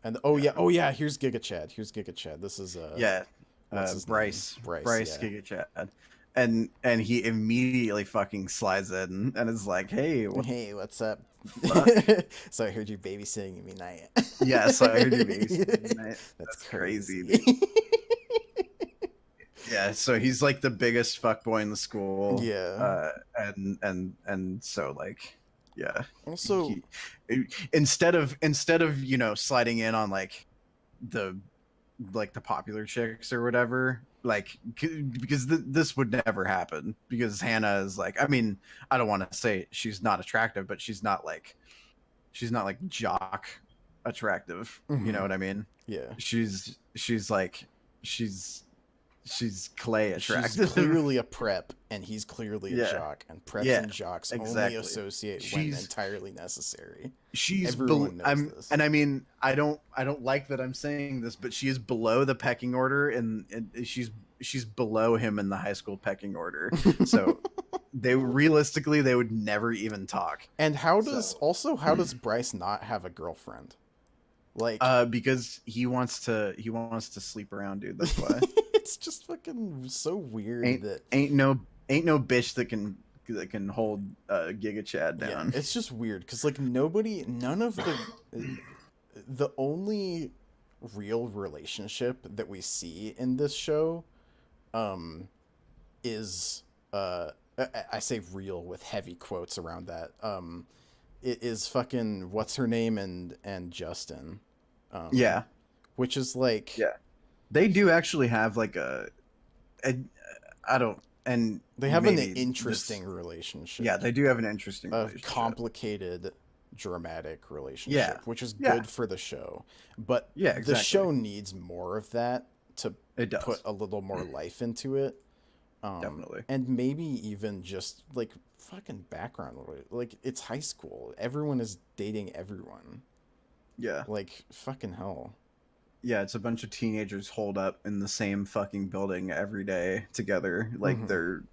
And Yeah, oh yeah, here's Giga Chad. Here's Giga Chad. This is yeah. what's his name? Bryce, Bryce, Bryce yeah. Giga Chad, and he immediately fucking slides in and is like, "Hey, what Hey, what's up? the fuck?" So I heard you babysitting me night. Yes, I heard you babysitting tonight. That's That's crazy, crazy. dude. Yeah, so he's like the biggest fuckboy in the school, Yeah. and so like, yeah, Also, he, instead of sliding in on like the the popular chicks or whatever, like because this would never happen because Hannah is like, I mean, I don't want to say she's not attractive, but she's not like jock attractive. You know mhm, what I mean? yeah. She's like she's Clay She's attractive. clearly a prep, and he's clearly a Yeah, jock, and preps yeah, and jocks only exactly. associate when She's entirely necessary. she's Everyone knows I'm this. and I mean I don't like that I'm saying this, but she is below the pecking order, and she's below him in the high school pecking order. So they realistically they would never even talk. And So how does Bryce not have a girlfriend? Like, because he wants to sleep around, dude. That's why. it's just fucking so weird ain't that ain't no bitch that can hold Giga Chad yeah, down. it's just weird because like none of the only real relationship that we see in this show um is I say real with heavy quotes around that. It is fucking what's her name and Justin. Um Yeah, which is like yeah. They do actually have like a I don't and they have an maybe interesting this relationship yeah they do have an interesting of relationship. complicated dramatic Yeah, relationship, which is yeah, good for the show. But yeah. the Exactly. show needs more of that to It put does a little more life into it. definitely. And maybe even just like fucking background. Like it's high school. Everyone is dating everyone. Yeah, Like fucking hell. yeah. It's a bunch of teenagers holed up in the same fucking building every day together. Like Hmm. they're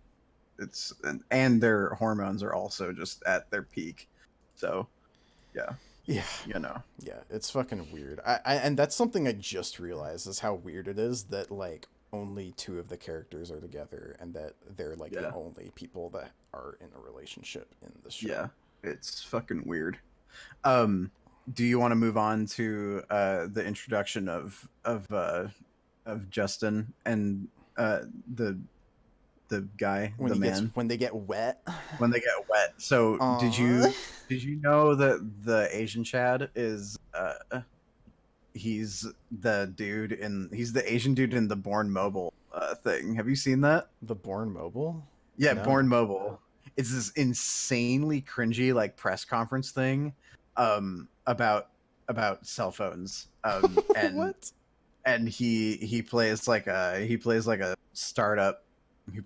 it's and their hormones are also just at their peak. So yeah, Yeah. you know. Yeah, it's fucking weird. And that's something I just realized is how weird it is that like only two of the characters are together and that they're like the Yeah. only people that are in a relationship in the show. Yeah. It's fucking weird. Um, do you want to move on to the introduction of Justin and the guy, When the he gets man, when they get wet. when they get wet? So Aww. did you know that the Asian Chad is he's the Asian dude in the Born Mobile thing? Have you seen that? The Born Mobile? Yeah, Born No. Mobile. It's this insanely cringy like press conference thing about cell phones. What? And he plays like a startup That's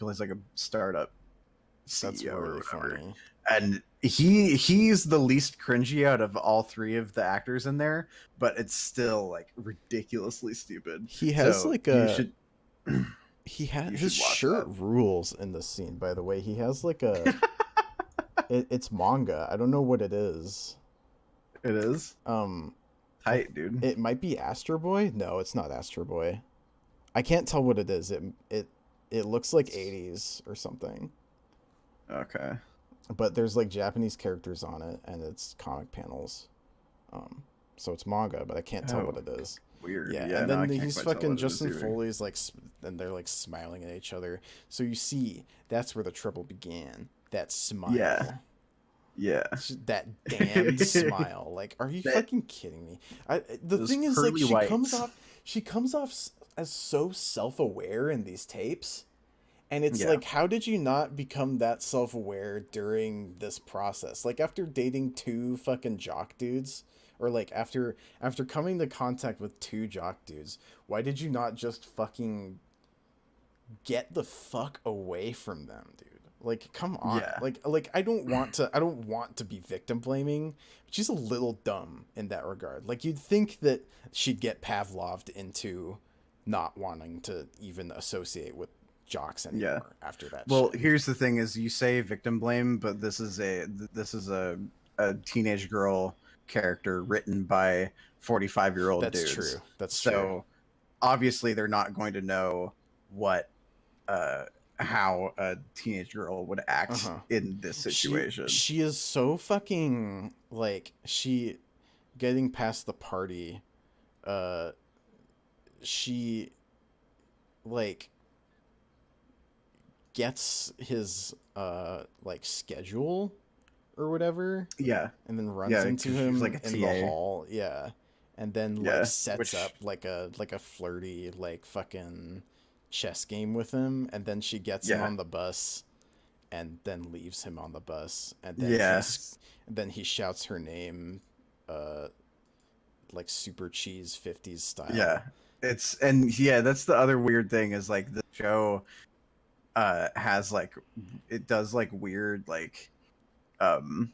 CEO or really whatever. funny. And he's the least cringy out of all three of the actors in there, but it's still like ridiculously stupid. He has So like you a should he has you his should watch shirt that. rules in this scene, by the way. He has like a it's manga. I don't know what it is. It is Um I tight, dude. it might be Astro Boy. No, it's not Astro Boy. I can't tell what it is. It looks like 80s or something. Okay. But there's like Japanese characters on it and it's comic panels. Um so it's manga, but I can't tell what Oh, it is. weird. Yeah, Yeah, and no, I then can't he's quite tell fucking what it is Justin either. Foley's like, and they're like smiling at each other. So you see, that's where the trouble began. That Yeah, smile, yeah. that damned smile. Like, are you That fucking kidding me? The those thing is, like, pearly whites. she comes off as so self-aware in these tapes, and it's Yeah, like, how did you not become that self-aware during this process? Like after dating two fucking jock dudes, or like after coming to contact with two jock dudes, why did you not just fucking get the fuck away from them, dude? Like, come on. yeah, Like I don't want to be victim blaming, but she's a little dumb in that regard. Like you'd think that she'd get Pavloved into not wanting to even associate with jocks yeah. anymore after that Well, shit. here's the thing: is you say victim blame, but this is a teenage girl character written by 45-year-old That's dudes. true. That's true. So obviously, they're not going to know what uh how a teenage girl would act Uh-huh. in this situation. She is so fucking like she getting past the party, uh she like gets his like schedule or whatever Yeah, and then runs yeah, into because she's like him a in the TA. hall, yeah. And then like Yeah, sets up which like a flirty like fucking chess game with him, and then she gets him yeah, on the bus and then leaves him on the bus, and yeah, then he shouts her name uh like super cheese 50s yeah. style. It's and yeah, that's the other weird thing is like the show has like it does like weird like um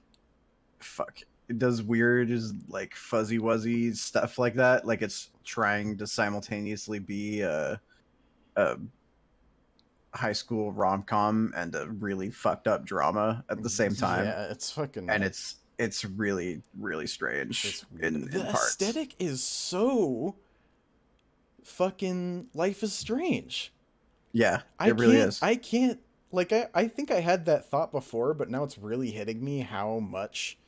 fuck it does weird is like fuzzy wuzzy stuff like that. Like it's trying to simultaneously be a high school rom com and a really fucked up drama at the same time, Yeah, it's fucking and it's really strange it's weird. The in parts. aesthetic is so fucking Life is Strange. Yeah, it really is. I can't like I think I had that thought before, but now it's really hitting me how much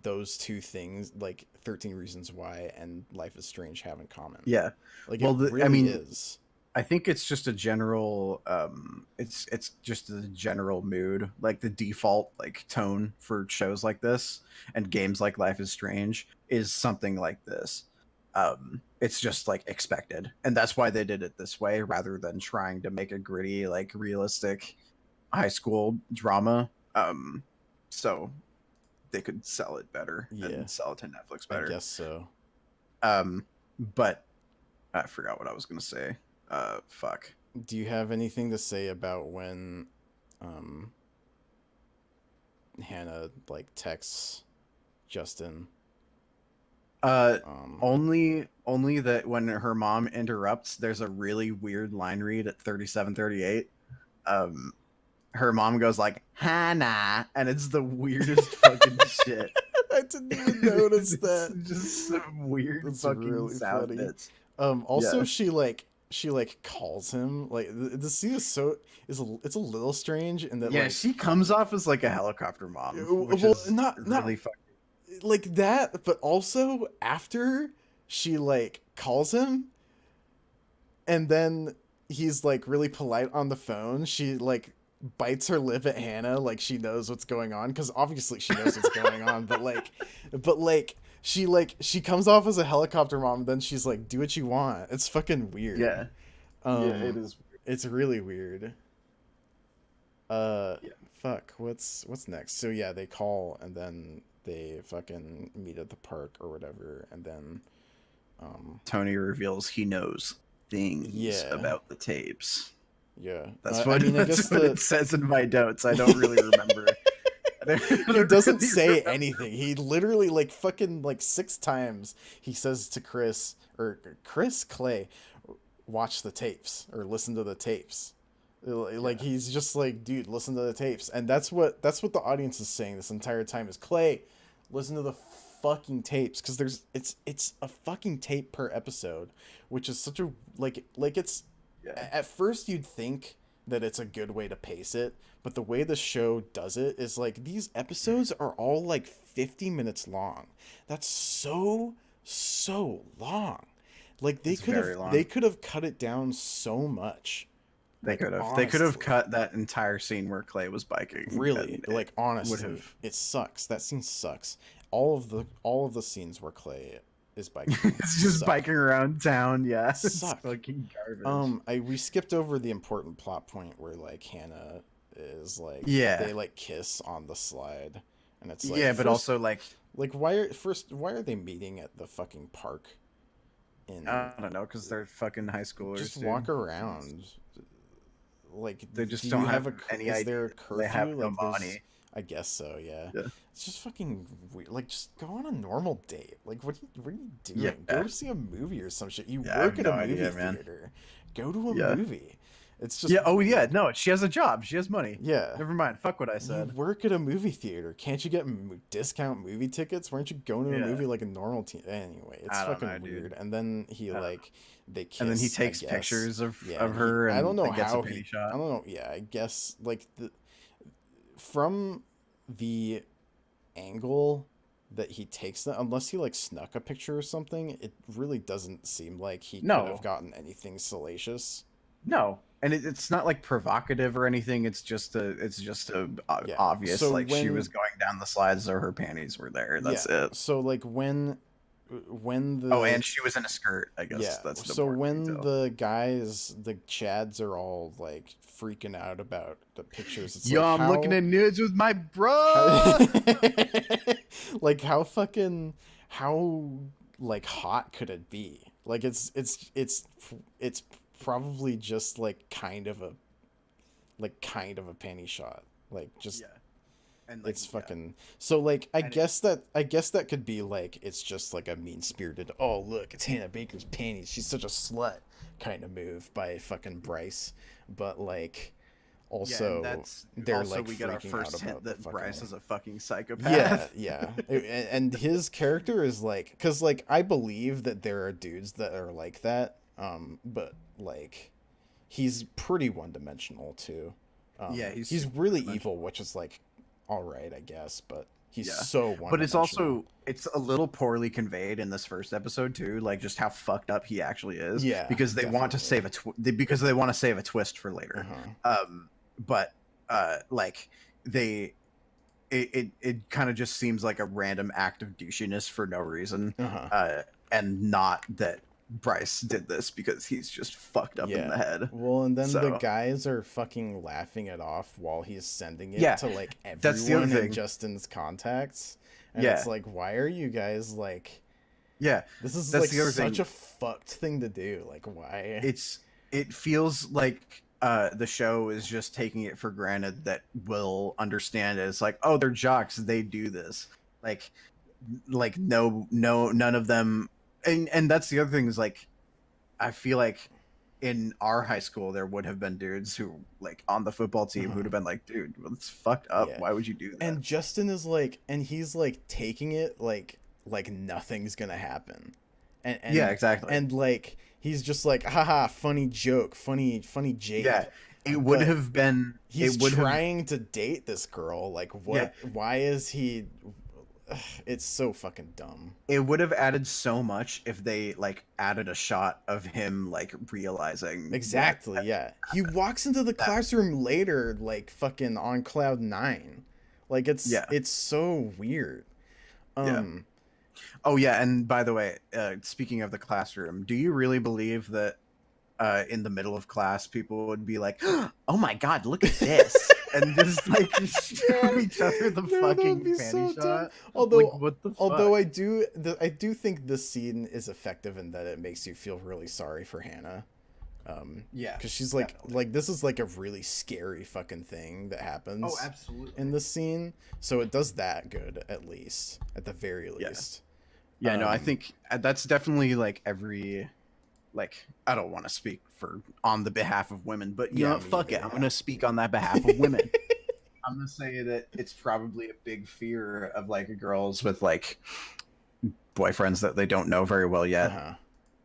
those two things, like 13 Reasons Why and Life is Strange, have in common. Yeah. Like it Well, I really mean, is. I think it's just a general it's just a general mood, like the default like tone for shows like this and games like Life is Strange is something like this. It's just like expected. And that's why they did it this way rather than trying to make a gritty like realistic high school drama. So they could sell it better Yeah, and sell it to Netflix I better. guess so. But I forgot what I was gonna say. Fuck. Do you have anything to say about when um Hannah like texts Justin? Uh, Um only that when her mom interrupts, there's a really weird line read at 37:38. Um, her mom goes like Hannah, and it's the weirdest fucking shit. I didn't even notice It's that. just some weird That's fucking really sound funny. bits. Also Yeah, she like she like calls him. Like the scene is it's a little strange in that Yeah, like she comes off as like a helicopter mom, which well is not really fucking. like that, but also after she like calls him and then he's like really polite on the phone, she like bites her lip at Hannah like she knows what's going on, because obviously she knows what's going on, but she comes off as a helicopter mom and then she's like, do what you want. It's fucking weird. Yeah, yeah, it um is. it's really weird. uh Yeah. Fuck, what's next? So yeah, they call and then they fucking meet at the park or whatever, and then um Tony reveals he knows things yeah, about the tapes. yeah. That's I what mean, I guess that's what it the says in my notes. I don't really remember. I he don't doesn't really say remember. anything. He literally like fucking like six times he says to Chris Clay, watch the tapes or listen to the tapes. Like Yeah. he's just like, dude, listen to the tapes, and that's what the audience is saying this entire time is, Clay, listen to the fucking tapes, because it's a fucking tape per episode, which is such a like it's Yeah. at first you'd think that it's a good way to pace it, but the way the show does it is like these episodes are all like 50 minutes long. That's so long. Like It's very they long. could have cut it down so much. They Like could have. They could have honestly. cut that entire scene where Clay was biking, Really, and it like would honestly, have. it sucks. That scene sucks. All of the scenes where Clay is biking It's just suck. biking around town. Yeah, it's Suck. fucking garbage. I we skipped over the important plot point where like Hannah is like Yeah, they like kiss on the slide, and it's like yeah, but first also like like why are they meeting at the fucking park in I don't know, because they're fucking high schoolers, just dude. walk around. Like, They do just you don't have have a any is there idea. a They have curfew? no Like there's, money. I guess so, yeah. Yeah, It's just fucking weird. Like just go on a normal date. Like what are you doing? Go yeah, to see a movie or some shit. You yeah. I have work at no a movie idea, man. theater. Go to a Yeah, movie. It's just yeah. Oh yeah, weird. no, she has a job. She has money. Yeah. Never mind. Fuck what I You said. work at a movie theater. Can't you get discount movie tickets? Why aren't you going to a Yeah, movie like a normal team? Anyway, it's I don't know, fucking dude. weird. And then he I don't know. like they And then he kiss, I takes guess. pictures of Yeah, of and he her I don't and know gets a how penny he shot. I don't know. Yeah, I guess like the from the angle that he takes that, unless he like snuck a picture or something, it really doesn't seem like he could have No, gotten anything salacious. no, and it's not like provocative or anything. It's just a Yeah. obvious So like she when was going down the slides, so her panties were there. That's yeah, it. so like when Oh, the and she was in a skirt. I guess yeah, that's an so important when detail. the Chads are all like freaking out about the pictures, it's Yo, like I'm looking at nudes with my how bro. like how fucking how like hot could it be? Like it's probably just like kind of a panty shot. Like just Yeah, and like it's yeah, fucking so like and it, I guess that could be like it's just like a mean spirited, oh look, it's Hannah Baker's panties, she's such a slut kind of move by fucking Bryce, but like yeah, and also that's they're also like we get our freaking out first hint about the that Bryce fucking is a fucking yeah, psychopath. yeah. And his character is like, because like I believe that there are dudes that are like that, but like he's pretty one dimensional too. Yeah, he's He's super really evil, dimensional. which is like all right, I guess, but he's Yeah. so one But it's dimensional. also it's a little poorly conveyed in this first episode too, like just how fucked up he actually is Yeah, because they want to definitely. save because they want to save a twist for later. Uh-huh. But like they it kind of just seems like a random act of douchiness for no reason. Uh-huh. And not that Bryce did this because he's just fucked up in the Yeah. head. Well, and then the So, guys are fucking laughing it off while he's sending it yeah, to like that's the other everyone in thing. Justin's contacts. And it's Yeah. like, why are you guys like Yeah. this is That's like the other such thing. a fucked thing to do. Like why? It feels like the show is just taking it for granted that we'll understand it. It's like, oh, they're jocks, they do this. Like no, none of them. And that's the other thing is like, I feel like in our high school there would have been dudes who like on the football team who would Uh-huh. have been like, dude, well, it's fucked up. Yeah. Why would you do that? And Justin is like, and he's like taking it like nothing's gonna happen. and Yeah, and exactly. and like he's just like, haha, funny joke, funny Yeah, jade. it would But have been. he's It would have. trying to date this girl. Like, Yeah, what? Why is he? It's so fucking dumb. it would have added so much if they like added a shot of him like realizing that. Exactly, yeah. He walks into the That classroom later, like fucking on cloud nine. Like yeah, it's so weird. yeah. Um, Oh yeah, and by the way, speaking of the classroom, do you really believe that in the middle of class people would be like, "Oh my god, look at this," and just like show yeah, each other the no, that would fucking be panty so dumb. shot? Like, Although, what the although fuck? I do think this scene is effective in that it makes you feel really sorry for Hannah. Yeah, Because she's definitely. like this is like a really scary fucking thing that Oh, happens in absolutely. this scene. So it does that good, at least, at the very Yeah. least. Yeah, no, I Um, think that's definitely like every like I don't want to speak for on the behalf of women, but you know yeah, what? me Fuck it. either. I'm gonna speak on that behalf of women. I'm gonna say that it's probably a big fear of like girls with like boyfriends that they don't know very well Uh yet. huh.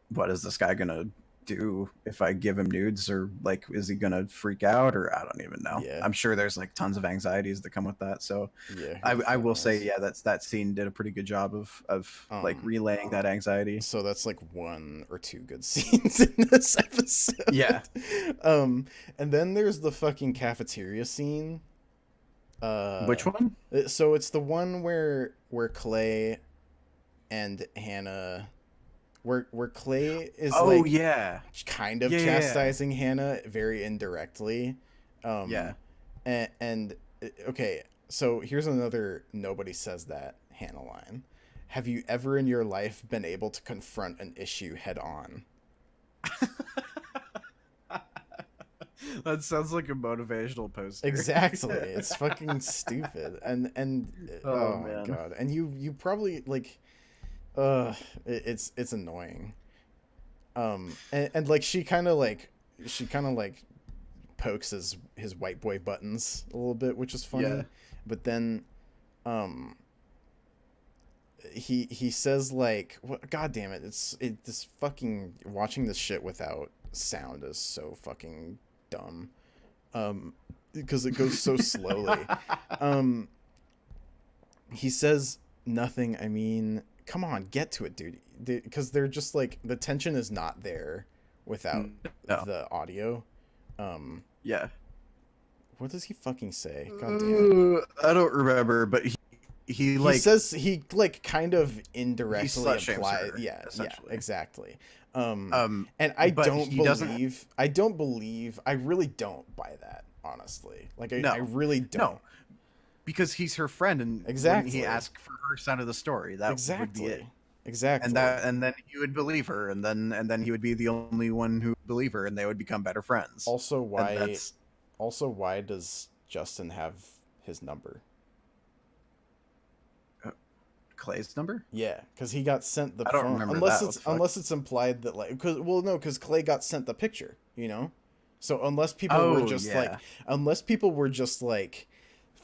What is this guy gonna do if I give him nudes, or like is he gonna freak out, or I don't even know. Yeah. I'm sure there's like tons of anxieties that come with that. So Yeah. Who I, the I fuck will say, knows? yeah, that scene did a pretty good job of like Um. relaying that anxiety. So that's like one or two good scenes in this Yeah. episode. Um. And then there's the fucking cafeteria scene. Which one? So it's the one where Clay and Hannah, where Clay is Oh like yeah. kind of Yeah, yeah. chastising Hannah very indirectly. Yeah. And okay, so here's another nobody says that Hannah line. Have you ever in your life been able to confront an issue head on? That sounds like a motivational poster. Exactly. It's fucking stupid. And Oh oh my man. god. And you probably like it's annoying. And like she kind of like pokes his white boy buttons a little bit, which is Yeah. funny. But then um he says like, what, god damn it, this fucking watching this shit without sound is so fucking dumb. Um because it goes so slowly. Um he says nothing. I mean, come on, get to it, dude. Because they're just like, the tension is not there without No. the audio. Um, Yeah. what does he fucking say? God damn it. I don't remember, but he He like says he like kind of he indirectly slut shames implies, her yeah, yeah, essentially. exactly. Um, And but he doesn't. I really don't buy that, honestly. Like I No, really don't. no, because he's her friend, and wouldn't he Exactly. ask for her side of the story? That would be it. Exactly. Exactly. And then he would believe her, and then he would be the only one who would believe her, and they would become better friends. Also, And why that's why does Justin have his number? uh, Clay's number. Yeah, because he got sent the I don't phone. remember that. What the fuck? Unless it's implied that like, because well, no, because Clay got sent the picture. So Oh yeah. unless people were just like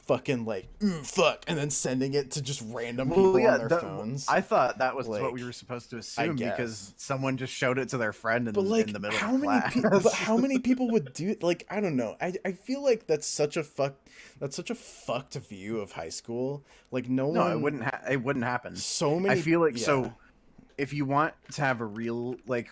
fucking like, ooh, fuck, and then sending it to just random Well, people on yeah. their phones. I thought that was what we Like, were supposed to I assume because guess. someone just showed it to their friend But in like, the middle how of many people? But class. how many people would do? Like, I don't know. I feel like that's such a fucked view of high school. Like, no No, one. it wouldn't happen. So I many. feel like Yeah. so if you want to have a real like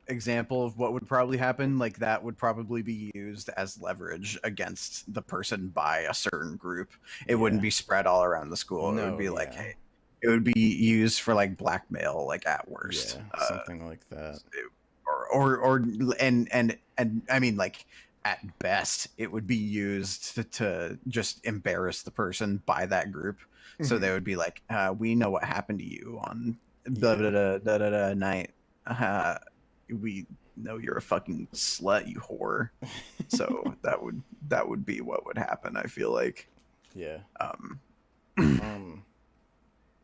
example of what would probably happen, like that would probably be used as leverage against the person by a certain group. It wouldn't Yeah. be spread all around the school. It would No. be like, Yeah. hey, it would be used for like blackmail, like at worst. Yeah. Something like that. Or and I mean like at best it would be used to just embarrass the person by that group. So Hmm. they would be like, we know what happened to you on blah Yeah. blah blah blah, blah, blah night. Uh, we know you're a fucking slut, you whore. So that would be what would happen. I feel like. Yeah. Um, Um.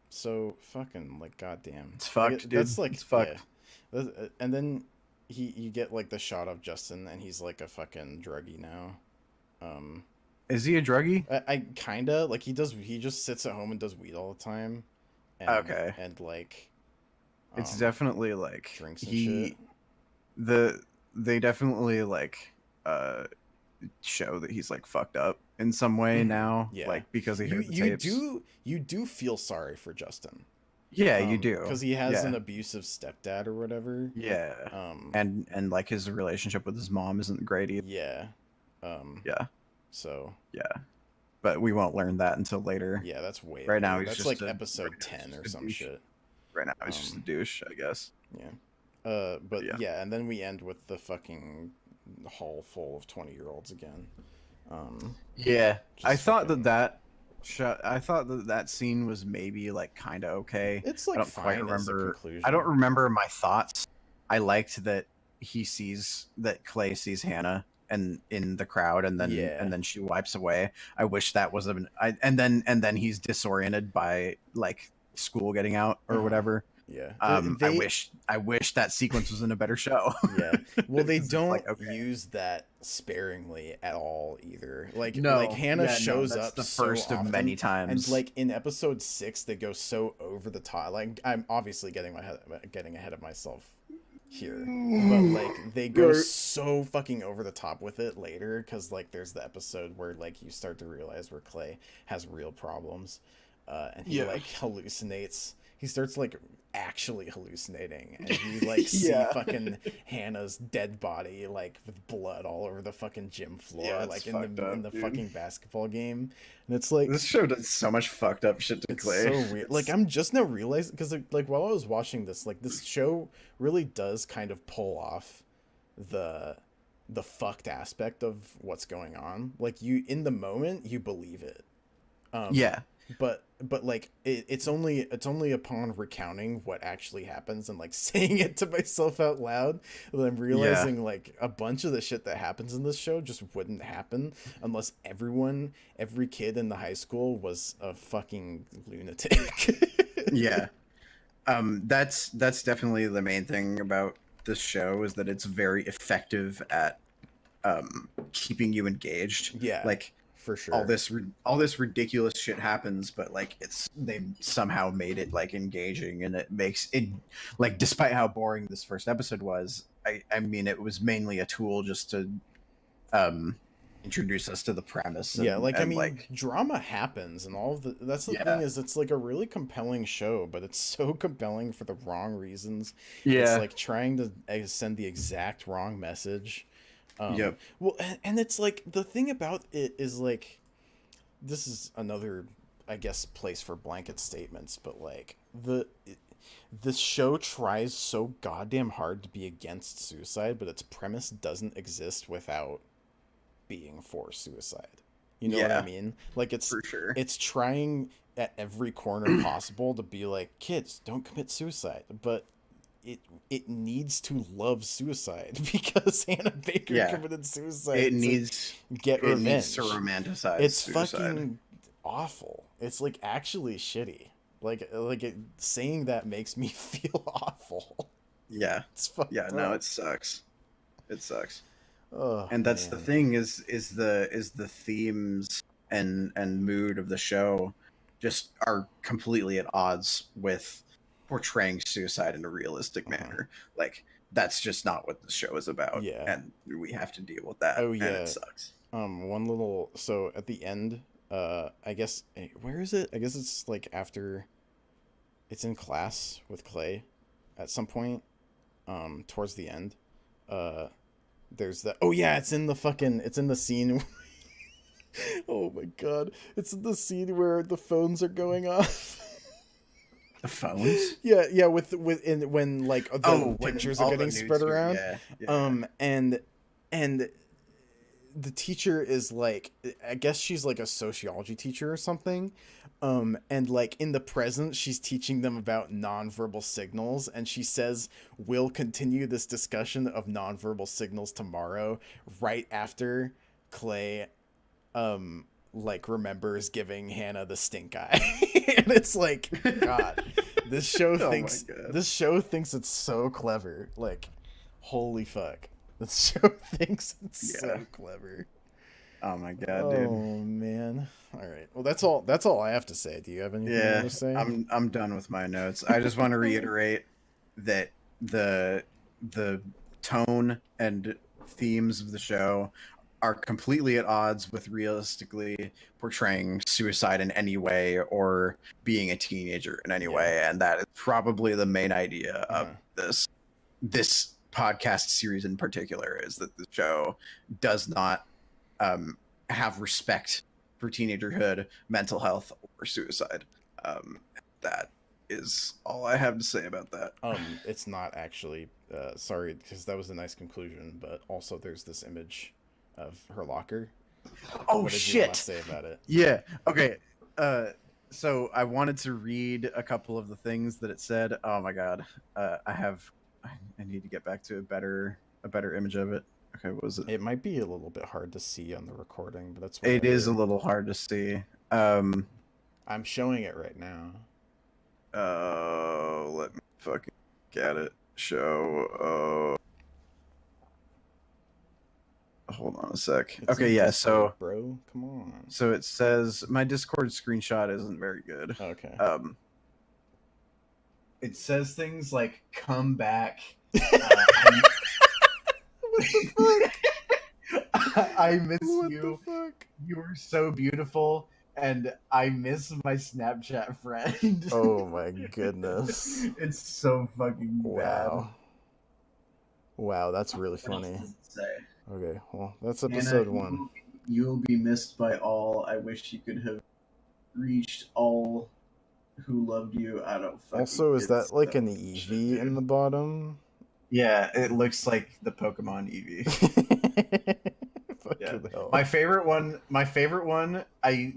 So fucking like, goddamn. it's Like, fucked, that's dude. like, It's yeah. fucked. And then you get like the shot of Justin, and he's like a fucking druggie now. Um. Is he a druggie? I kinda like, he just sits at home and does weed all the time, Okay. and like It's Um, definitely like drinks and shit. the they definitely like uh show that he's like fucked up in some way now, Yeah, like because he you heard the you tapes. do you do feel sorry for Justin, Yeah, you do. because he has an Yeah. abusive stepdad or whatever. Yeah. Um, And like his relationship with his mom isn't great either. yeah. Um, Yeah. so Yeah. But we won't learn that until later. yeah, that's way Right now later. he's That's just like a episode 10 or some douche. shit. Right now he's just a Um, douche, I guess. yeah. But But yeah. yeah, and then we end with the fucking hall full of 20-year-olds again. Um, Yeah. I just thought that fucking. I thought that that scene was maybe like kind of okay. It's I like don't quite fine as a remember. I don't conclusion. remember my thoughts. I liked that Clay sees Hannah and in the crowd, Yeah. and then she wipes away. I wish that was and then he's disoriented by like school getting out Uh or huh. whatever. Yeah. I They. wish that sequence was in a better show. Yeah. Well, they Because it's like, don't okay, use that sparingly at all either. Like no, Hannah yeah, no, shows that's up the so first of many often, and times. like in episode 6, they go so over the top. Like I'm obviously getting ahead of myself here, but like they go Right. so fucking over the top with it later, because like there's the episode where like you start to realize where Clay has real problems, and he Yeah. like hallucinates. He starts like actually hallucinating, and you like see Yeah. fucking Hannah's dead body like with blood all over the fucking gym Yeah, floor, it's like in fucked the up, dude. fucking basketball game, and it's like This show does so much fucked up shit to it's Clay. so weird. Like I'm just now realizing, because like while I was watching this, like this show really does kind of pull off the fucked aspect of what's going on. Like you in the moment you believe it. Um, Yeah. but like it's only upon recounting what actually happens and like saying it to myself out loud that I'm Yeah. realizing like a bunch of the shit that happens in this show just wouldn't happen unless every kid in the high school was a fucking lunatic. Yeah. That's definitely the main thing about this show is that it's very effective at keeping you engaged. Yeah, Like for sure. all this ridiculous shit happens, but like they somehow made it like engaging, and it makes it like, despite how boring this first episode was, I mean it was mainly a tool just to um introduce us to the premise Yeah, like I and mean, like, drama happens and all of the that's the thing, yeah. is it's like a really compelling show, but it's so compelling for the wrong reasons. It's Yeah. like trying to send the exact wrong message. Um, Yep. well, and it's like the thing about it is like this is another, I guess, place for blanket statements, but like this show tries so goddamn hard to be against suicide, but its premise doesn't exist without being for suicide. You know what I Yeah, mean? Like for sure. it's trying at every corner possible to be like, kids, don't commit suicide, but it needs to love suicide because Hannah Baker Yeah. committed suicide It to needs get it needs to revenge. romanticize It's suicide. fucking awful. It's like actually shitty. Saying that makes me feel awful. Yeah. It's Yeah, fucked no, up. it sucks. It sucks. Oh And that's the man. thing is the themes and mood of the show just are completely at odds with portraying suicide in a realistic Uh-huh. manner. Like that's just not what the show is about, Yeah. and we have to deal with that, Oh and it yeah. sucks. One little, so at the end, I guess, where is it? I guess it's like after it's in class with Clay at some point, towards the end. Uh there's the, oh yeah, it's in the scene. Oh my god. It's in the scene where the phones are going off. The phones? Yeah, when like the Oh, when pictures are all the getting spread nudes go, around. yeah, yeah. And the teacher is like, I guess she's like a sociology teacher or something, and like in the present she's teaching them about nonverbal signals, and she says we'll continue this discussion of nonverbal signals tomorrow, right after Clay like remembers giving Hannah the stink eye. And it's like, god, Oh my god. this show thinks it's so clever, like holy fuck, this show thinks it's Yeah. so clever. Oh my god, dude. Oh man. All right. Well, that's all I have to say. Do you have anything more Yeah, to say? I'm done with my notes. I just want to reiterate that the tone and themes of the show are completely at odds with realistically portraying suicide in any way or being a teenager in any Yeah. way, and that is probably the main idea of Uh-huh. this podcast series in particular, is that the show does not have respect for teenagerhood, mental health, or suicide. That is all I have to say about that. It's not actually. Sorry, because that was a nice conclusion, but also there's this image of her locker. Oh What did you want to shit! say about it? Yeah. Okay. So I wanted to read a couple of the things that it said. Oh my god. I need to get back to a better image of it. Okay, what was it? It might be a little bit hard to see on the recording, but that's It is a whatever. little hard to see. I'm showing it right now. Let me fucking get it. Show. Hold on a sec. It's Okay, in yeah. Discord, bro. Come on. So it says my Discord screenshot isn't very good. Okay. It says things like "come back." What the I miss What you. the fuck? You were so beautiful, and I miss my Snapchat friend. Oh my goodness. It's so fucking Wow. Wow, that's really bad. What else funny. does it say? Okay, well, that's Hannah, episode 1. you will be missed by all. I wish you could have reached all who loved you. I don't fucking Also, is get that like an bullshit, Eevee in dude. the bottom? Yeah, it looks like the Pokemon Eevee. Yeah. Fucking hell. My favorite one. I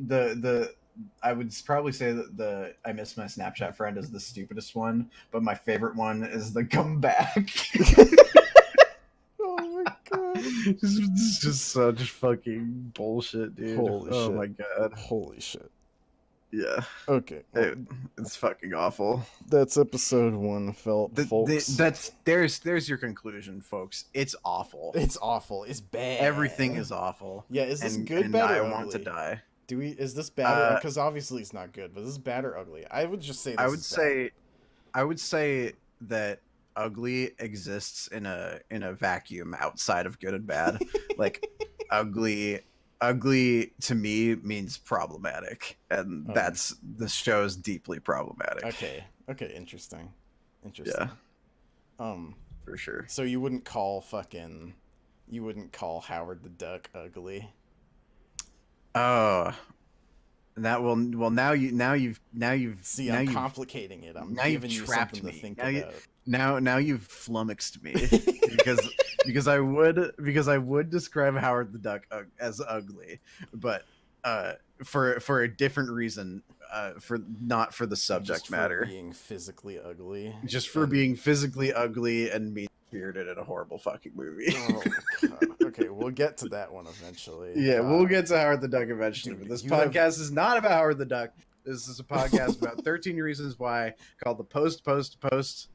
would probably say that the I miss my Snapchat friend is the stupidest one, but my favorite one is the come back. Oh my god. It's just such fucking bullshit, dude. Holy oh shit. my god. Holy shit. Yeah. Okay, well, It's fucking awful. that's episode 1, folks. There's your conclusion, folks. It's awful. It's awful. It's bad. Everything is awful. Yeah, is this and, good, and bad, or I ugly? want to die. Is this bad? Because obviously it's not good, but is this bad or ugly? I would just say this I would say that ugly exists in a vacuum outside of good and bad. Like ugly to me means problematic, and that's the show is deeply problematic. Okay, interesting. Yeah. For sure. So you wouldn't call Howard the Duck ugly? Oh, that will. Well, now you've See, now I'm you've, complicating it. I'm now giving you've you trapped something me. to think now about. now you've flummoxed me because I would describe Howard the Duck as ugly, but for a different reason, not for the subject Just matter, for being physically ugly, just for being physically ugly and mean spirited in a horrible fucking movie. Oh my god. Okay, we'll get to that one eventually. Yeah, we'll get to Howard the Duck eventually. Dude, But this you podcast is not about Howard the Duck. This is a podcast about 13 Reasons Why, called the Postmodernist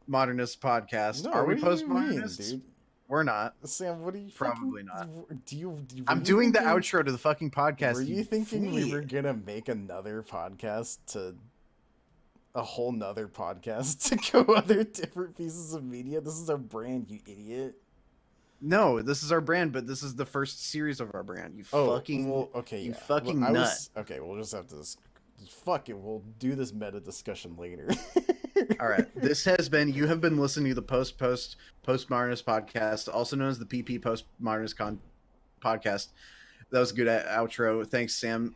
podcast. No, Are we what do you mean, postmodernists? dude? We're not. Sam, what are you Probably fucking, not. Do you? I'm doing the outro to the fucking podcast. Were you thinking we flea. were gonna make another podcast to a whole nother podcast to go other different pieces of media? This is our brand, you idiot. No, this is our brand, but this is the first series of our brand. You fucking okay, you yeah. fucking nut. Okay, we'll just have to fuck it. We'll do this meta discussion later. All right. You have been listening to the Postmodernist podcast, also known as the PP Postmodernist podcast. That was a good outro. Thanks, Sam.